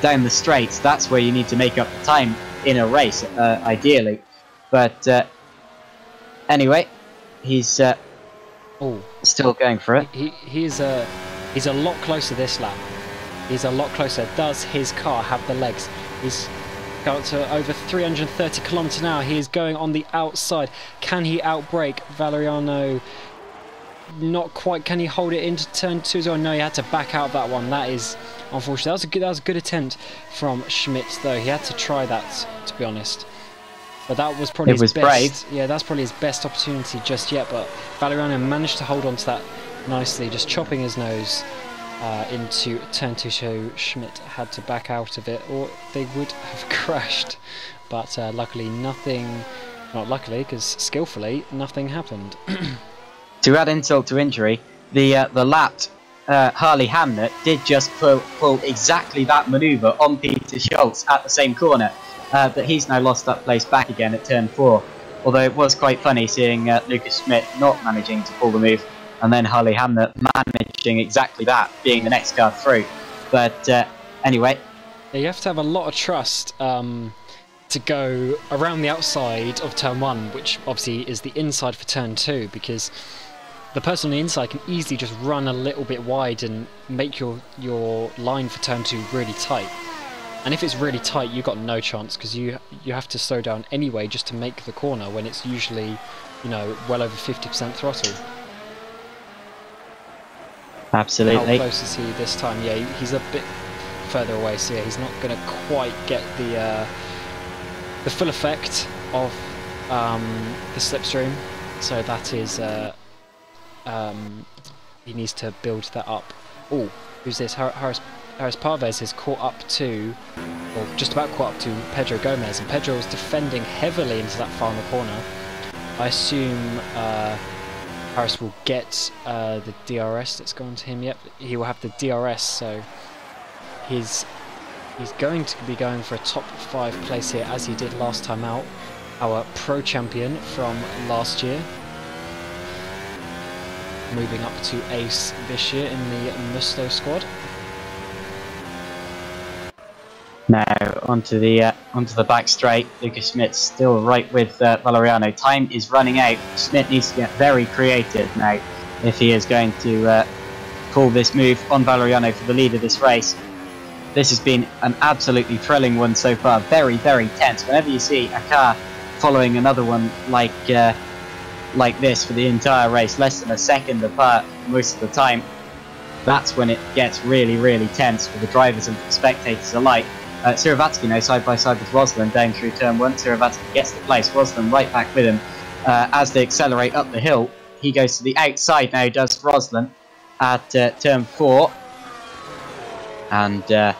down the straights, that's where you need to make up the time in a race, ideally. But anyway, he's still going for it. He's a lot closer this lap. He's a lot closer. Does his car have the legs? He's got to over 330 kilometers an hour. He is going on the outside. Can he outbrake Valeriano? Not quite. Can he hold it into turn 2? Oh no, he had to back out that one. That is unfortunate. That was a good attempt from Schmidt, though. He had to try that, to be honest. But that was probably his best. Brave. Yeah, that's probably his best opportunity just yet. But Valeriano managed to hold on to that nicely, just chopping his nose into turn 2, so Schmidt had to back out of it, or they would have crashed. But luckily nothing, not luckily, because skillfully nothing happened. To add insult to injury, the lapped Harley Hamnet did just pull exactly that manoeuvre on Peter Schultz at the same corner, but he's now lost that place back again at turn 4. Although it was quite funny seeing Lucas Schmidt not managing to pull the move, and then Harley Hamnet managing exactly that, being the next car through. But anyway. Yeah, you have to have a lot of trust to go around the outside of turn 1, which obviously is the inside for turn 2, because the person on the inside can easily just run a little bit wide and make your line for turn 2 really tight. And if it's really tight, you've got no chance, because you have to slow down anyway just to make the corner when it's usually, you know, well over 50% throttle. Absolutely. How close is he this time? Yeah, he's a bit further away, so yeah, he's not going to quite get the full effect of the slipstream. So that is he needs to build that up. Oh, who's this? Harris Parvez is caught up to, or just about caught up to Pedro Gomez, and Pedro is defending heavily into that final corner. I assume Harris will get the DRS that's gone to him. Yep, he will have the DRS, so he's going to be going for a top 5 place here, as he did last time out. Our pro champion from last year, moving up to ace this year in the Musto squad. Now onto the back straight. Lucas Schmidt still right with Valeriano. Time is running out. Schmidt needs to get very creative now if he is going to pull this move on Valeriano for the lead of this race. This has been an absolutely thrilling one so far. Very, very tense. Whenever you see a car following another one like this for the entire race, less than a second apart most of the time, that's when it gets really, really tense for the drivers and for the spectators alike. Siravatsky now side by side with Rosland down through turn 1. Siravatsky gets the place, Rosland right back with him as they accelerate up the hill. He goes to the outside now, does Rosland at turn 4, and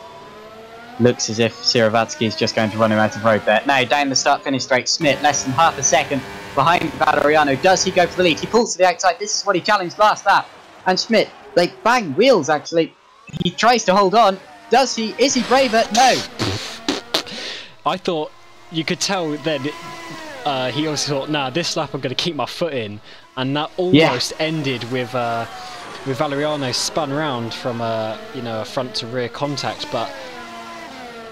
looks as if Siravatsky is just going to run him out of road there. Now down the start finish straight, Schmidt less than half a second behind Valeriano. Does he go for the lead? He pulls to the outside. This is what he challenged last lap, and Schmidt, they bang wheels actually. He tries to hold on. Does he? Is he braver? No. I thought you could tell then. He also thought, nah, this lap I'm going to keep my foot in, and that almost ended with Valeriano spun round from a front to rear contact, but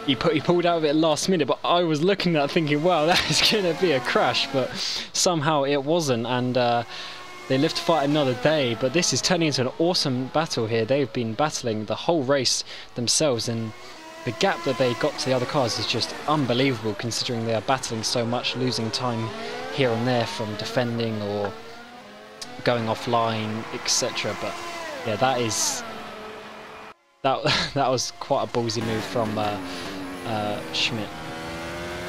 he pulled out of it last minute. But I was looking at that thinking, wow, that is going to be a crash, but somehow it wasn't, and they live to fight another day. But this is turning into an awesome battle here. They've been battling the whole race themselves, and the gap that they got to the other cars is just unbelievable, considering they are battling so much, losing time here and there from defending or going offline, etc. But yeah, that was quite a ballsy move from Schmidt.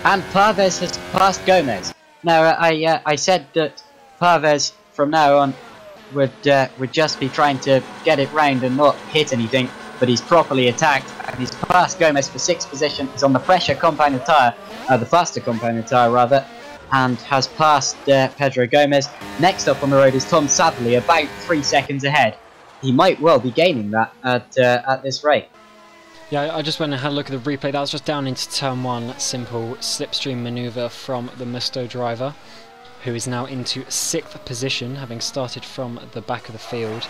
And Parvez has passed Gomez. Now I said that Parvez from now on would just be trying to get it round and not hit anything, but he's properly attacked, and he's passed Gomez for 6th position. He's on the fresher compounded tyre, the faster compounded tyre rather, and has passed Pedro Gomez. Next up on the road is Tom Satherley, about 3 seconds ahead. He might well be gaining that at this rate. Yeah, I just went and had a look at the replay. That was just down into turn 1, simple slipstream manoeuvre from the Musto driver, who is now into 6th position, having started from the back of the field.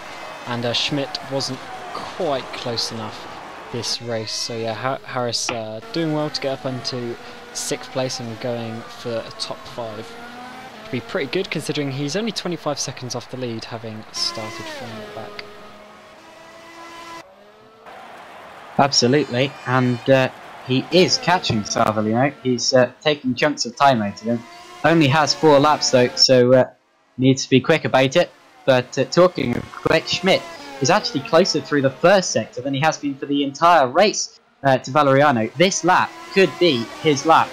And Schmidt wasn't quite close enough this race. So yeah, Harris doing well to get up into 6th place and going for a top 5. To be pretty good considering he's only 25 seconds off the lead, having started from the back. Absolutely, and he is catching Savelli now. He's taking chunks of time out of him. Only has 4 laps though, so needs to be quick about it. But talking of quick, Schmidt is actually closer through the first sector than he has been for the entire race to Valeriano. This lap could be his lap.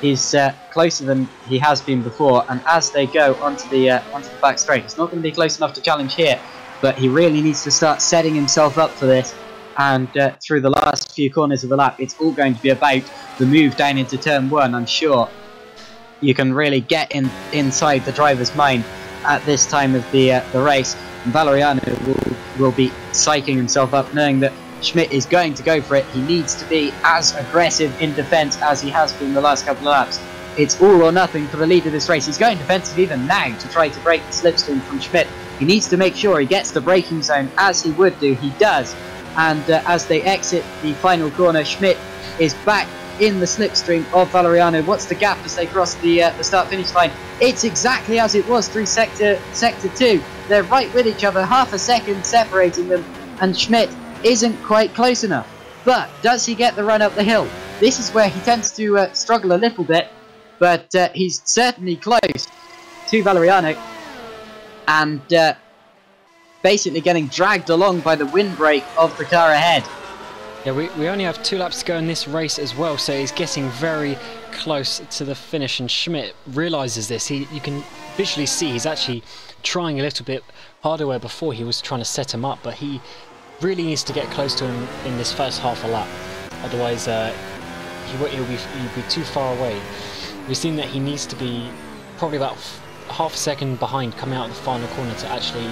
He's closer than he has been before, and as they go onto the back straight, it's not going to be close enough to challenge here, but he really needs to start setting himself up for this. And through the last few corners of the lap, it's all going to be about the move down into turn 1. I'm sure you can really get inside the driver's mind at this time of the race. And Valeriano will be psyching himself up, knowing that Schmidt is going to go for it. He needs to be as aggressive in defence as he has been the last couple of laps. It's all or nothing for the lead of this race. He's going defensive even now to try to break the slipstream from Schmidt. He needs to make sure he gets the braking zone, as he would do. He does. And as they exit the final corner, Schmidt is back in the slipstream of Valeriano. What's the gap as they cross the start-finish line? It's exactly as it was through sector 2. They're right with each other, half a second separating them, and Schmidt isn't quite close enough. But does he get the run up the hill? This is where he tends to struggle a little bit, but he's certainly close to Valeriano, and basically getting dragged along by the windbreak of the car ahead. Yeah, we only have 2 laps to go in this race as well, so he's getting very close to the finish, and Schmidt realises this. You can visually see he's actually trying a little bit harder where before he was trying to set him up, but he really needs to get close to him in this first half a lap. Otherwise he'll be too far away. We've seen that he needs to be probably about half a second behind coming out of the final corner to actually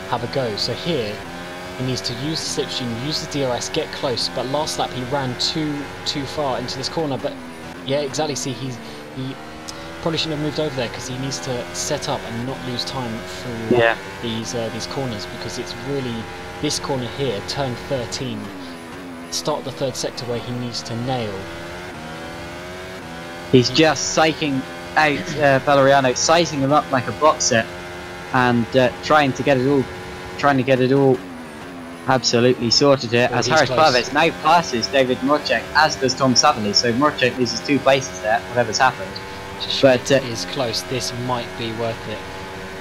have a go. So here he needs to use the slipstream, use the DRS, get close, but last lap he ran too far into this corner. But yeah, exactly, see, he probably shouldn't have moved over there, because he needs to set up and not lose time through these corners, because it's really this corner here, turn 13, start the 3rd sector, where he needs to nail. He's just psyching out Valeriano, sizing him up like a boxer, and trying to get it all absolutely sorted it, as he's Harris close. Parves now passes David Murchek, as does Tom Savely, so Murchek loses 2 places there, whatever's happened. Schmidt But is close. This might be worth it.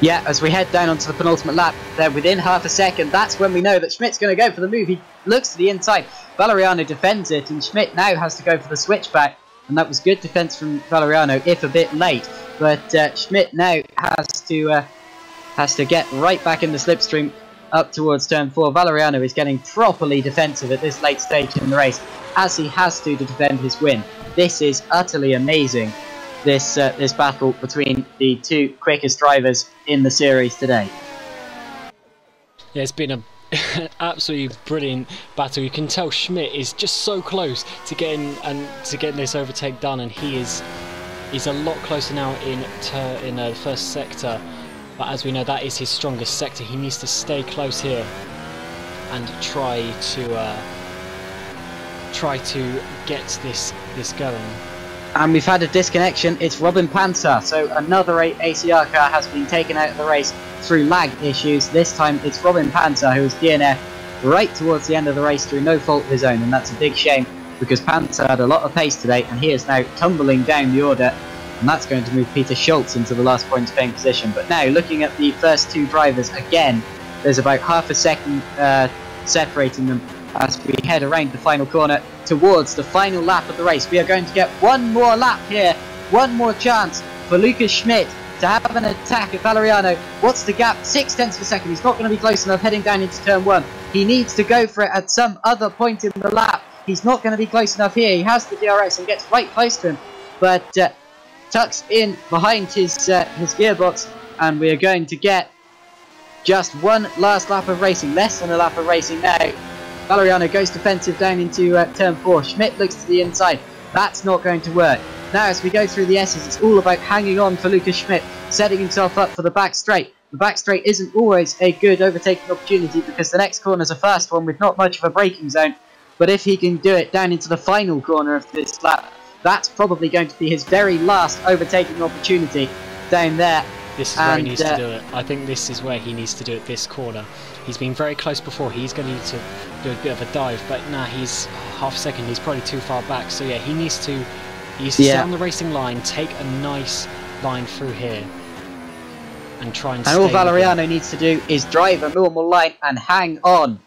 yeah, as we head down onto the penultimate lap, they're within half a second. That's when we know that Schmidt's going to go for the move. He looks to the inside. Valeriano defends it, and Schmidt now has to go for the switchback. And that was good defence from Valeriano, if a bit late. But Schmidt now has to get right back in the slipstream up towards turn 4. Valeriano is getting properly defensive at this late stage in the race, as he has to defend his win. This is utterly amazing. This battle between the 2 quickest drivers in the series today. Yeah, it's been an absolutely brilliant battle. You can tell Schmidt is just so close to getting this overtake done, and he's a lot closer now in the first sector. But as we know, that is his strongest sector. He needs to stay close here and try to get this going. And we've had a disconnection. It's Robin Panzer, so another ACR car has been taken out of the race through lag issues. This time it's Robin Panzer who is DNF right towards the end of the race through no fault of his own, and that's a big shame because Panzer had a lot of pace today and he is now tumbling down the order, and that's going to move Peter Schultz into the last points paying position. But now looking at the first 2 drivers again, there's about half a second separating them as we head around the final corner towards the final lap of the race. We are going to get one more lap here, one more chance for Lucas Schmidt to have an attack at Valeriano. What's the gap? 0.6 of a second. He's not going to be close enough heading down into turn 1. He needs to go for it at some other point in the lap. He's not going to be close enough here. He has the DRS and gets right close to him, but tucks in behind his gearbox, and we are going to get just one last lap of racing, less than a lap of racing now. Valeriano goes defensive down into turn 4. Schmidt looks to the inside. That's not going to work. Now as we go through the S's, it's all about hanging on for Lucas Schmidt, setting himself up for the back straight. The back straight isn't always a good overtaking opportunity because the next corner is a fast one with not much of a braking zone. But if he can do it down into the final corner of this lap, that's probably going to be his very last overtaking opportunity down there. This is where he needs to do it. I think this is where he needs to do it, this corner. He's been very close before. He's going to need to do a bit of a dive, but nah, he's half a second. He's probably too far back. So yeah, he needs to stay on the racing line, take a nice line through here, and try and. And all Valeriano needs to do is drive a normal line and hang on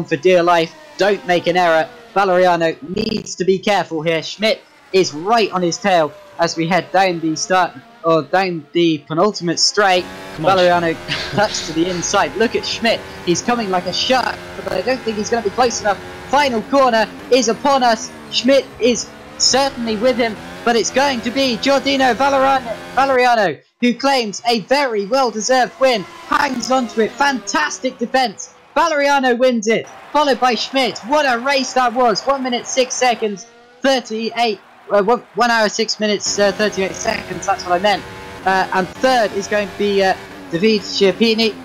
for dear life. Don't make an error. Valeriano needs to be careful here. Schmidt is right on his tail as we head down the penultimate straight. Valeriano cuts to the inside. Look at Schmidt. He's coming like a shark, but I don't think he's going to be close enough. Final corner is upon us. Schmidt is certainly with him, but it's going to be Giordino Valeriano who claims a very well-deserved win. Hangs onto it. Fantastic defence. Valeriano wins it, followed by Schmidt. What a race that was. 1 minute 6 seconds 38. 1 hour 6 minutes 38 seconds, that's what I meant. And third is going to be David Schiappini.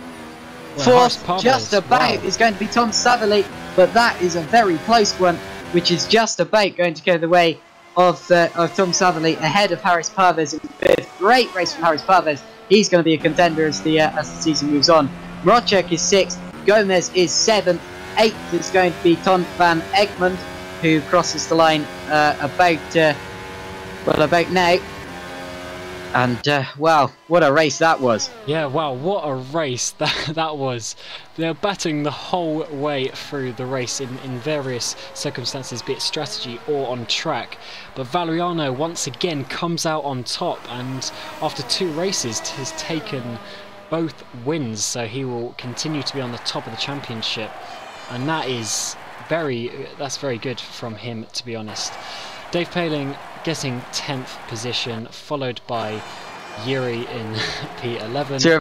Fourth, just about, is going to be Tom Savely, but that is a very close one, which is just about going to go the way of Tom Savely ahead of Harris Parves in fifth. Great race from Harris Parves. He's going to be a contender as the season moves on. Rodger is 6th, Gomez is 7th, 8th is going to be Ton van Egmond, who crosses the line about now. And wow, what a race that was. Yeah, wow, what a race that was. They're battling the whole way through the race in various circumstances, be it strategy or on track. But Valeriano once again comes out on top, and after 2 races has taken both wins, so he will continue to be on the top of the championship. And that's very good from him, to be honest. Dave Paling getting 10th position, followed by Yuri in P11.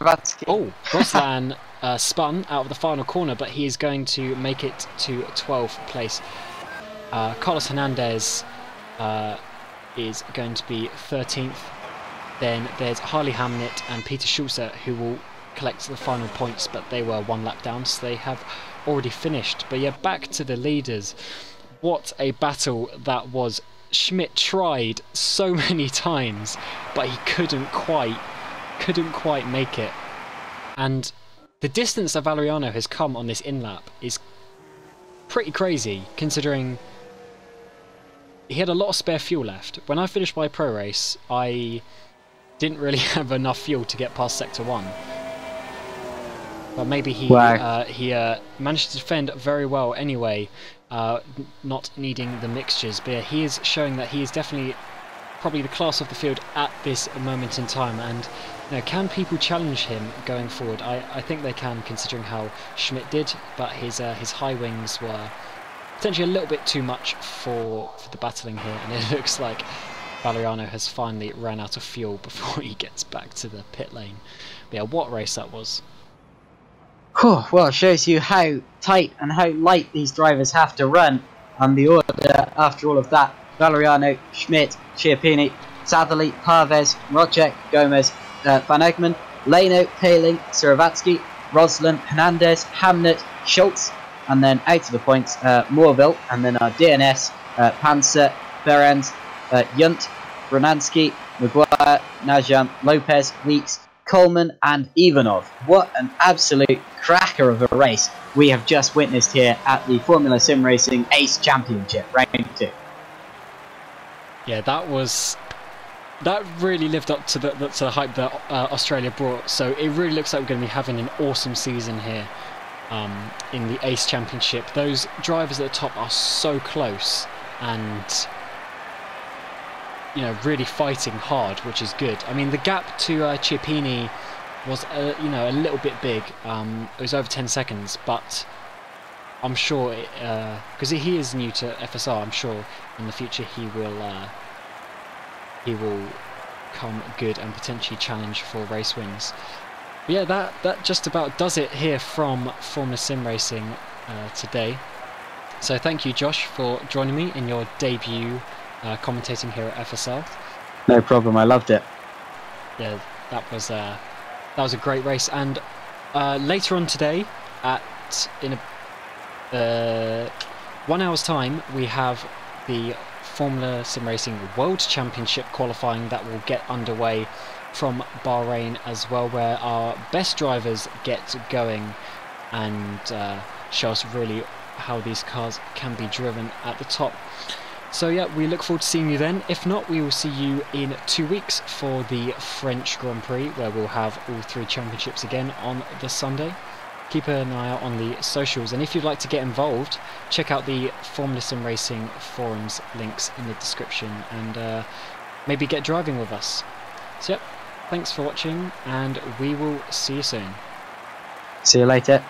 Oh, Roslan spun out of the final corner, but he is going to make it to 12th place. Carlos Hernandez is going to be 13th. Then there's Harley Hamnet and Peter Schulze, who will collect the final points, but they were 1 lap down, so they have already finished. But yeah, back to the leaders. What a battle that was. Schmidt tried so many times, but he couldn't quite make it. And the distance that Valeriano has come on this in-lap is pretty crazy considering he had a lot of spare fuel left. When I finished my pro race, I didn't really have enough fuel to get past Sector 1. But maybe he managed to defend very well anyway, not needing the mixtures. But yeah, he is showing that he is definitely probably the class of the field at this moment in time. And you know, can people challenge him going forward? I think they can, considering how Schmidt did. But his high wings were potentially a little bit too much for the battling here, and it looks like Valeriano has finally ran out of fuel before he gets back to the pit lane. But yeah, what race that was. Well, it shows you how tight and how light these drivers have to run on the order after all of that. Valeriano, Schmidt, Chiappini, Satherley, Parvez, Rodger, Gomez, Van Egmond, Leno, Paling, Siravatsky, Roslan, Hernandez, Hamnet, Schultz, and then out of the points, Morville, and then our DNS, Panzer, Behrens, Yunt, Ronansky, Maguire, Najam, Lopez, Weeks, Coleman, and Ivanov. What an absolute cracker of a race we have just witnessed here at the Formula SimRacing ACE Championship, round 2. Yeah, that really lived up to the hype that Australia brought. So it really looks like we're going to be having an awesome season here. In the ACE Championship. Those drivers at the top are so close and, you know, really fighting hard, which is good. I mean, the gap to Chiappini was, you know, a little bit big. It was over 10 seconds, but I'm sure, because he is new to FSR, I'm sure in the future he will come good and potentially challenge for race wins. But yeah, that just about does it here from Formula SimRacing today. So thank you, Josh, for joining me in your debut commentating here at FSR. No problem, I loved it. Yeah, that was a great race. And later on today, in 1 hour's time, we have the Formula SimRacing World Championship qualifying that will get underway from Bahrain as well, where our best drivers get going and show us really how these cars can be driven at the top. So yeah, we look forward to seeing you then. If not, we will see you in 2 weeks for the French Grand Prix, where we'll have all 3 championships again on the Sunday. Keep an eye out on the socials, and if you'd like to get involved, check out the Formula SimRacing forums links in the description, and maybe get driving with us. So yep, thanks for watching, and we will see you soon. See you later.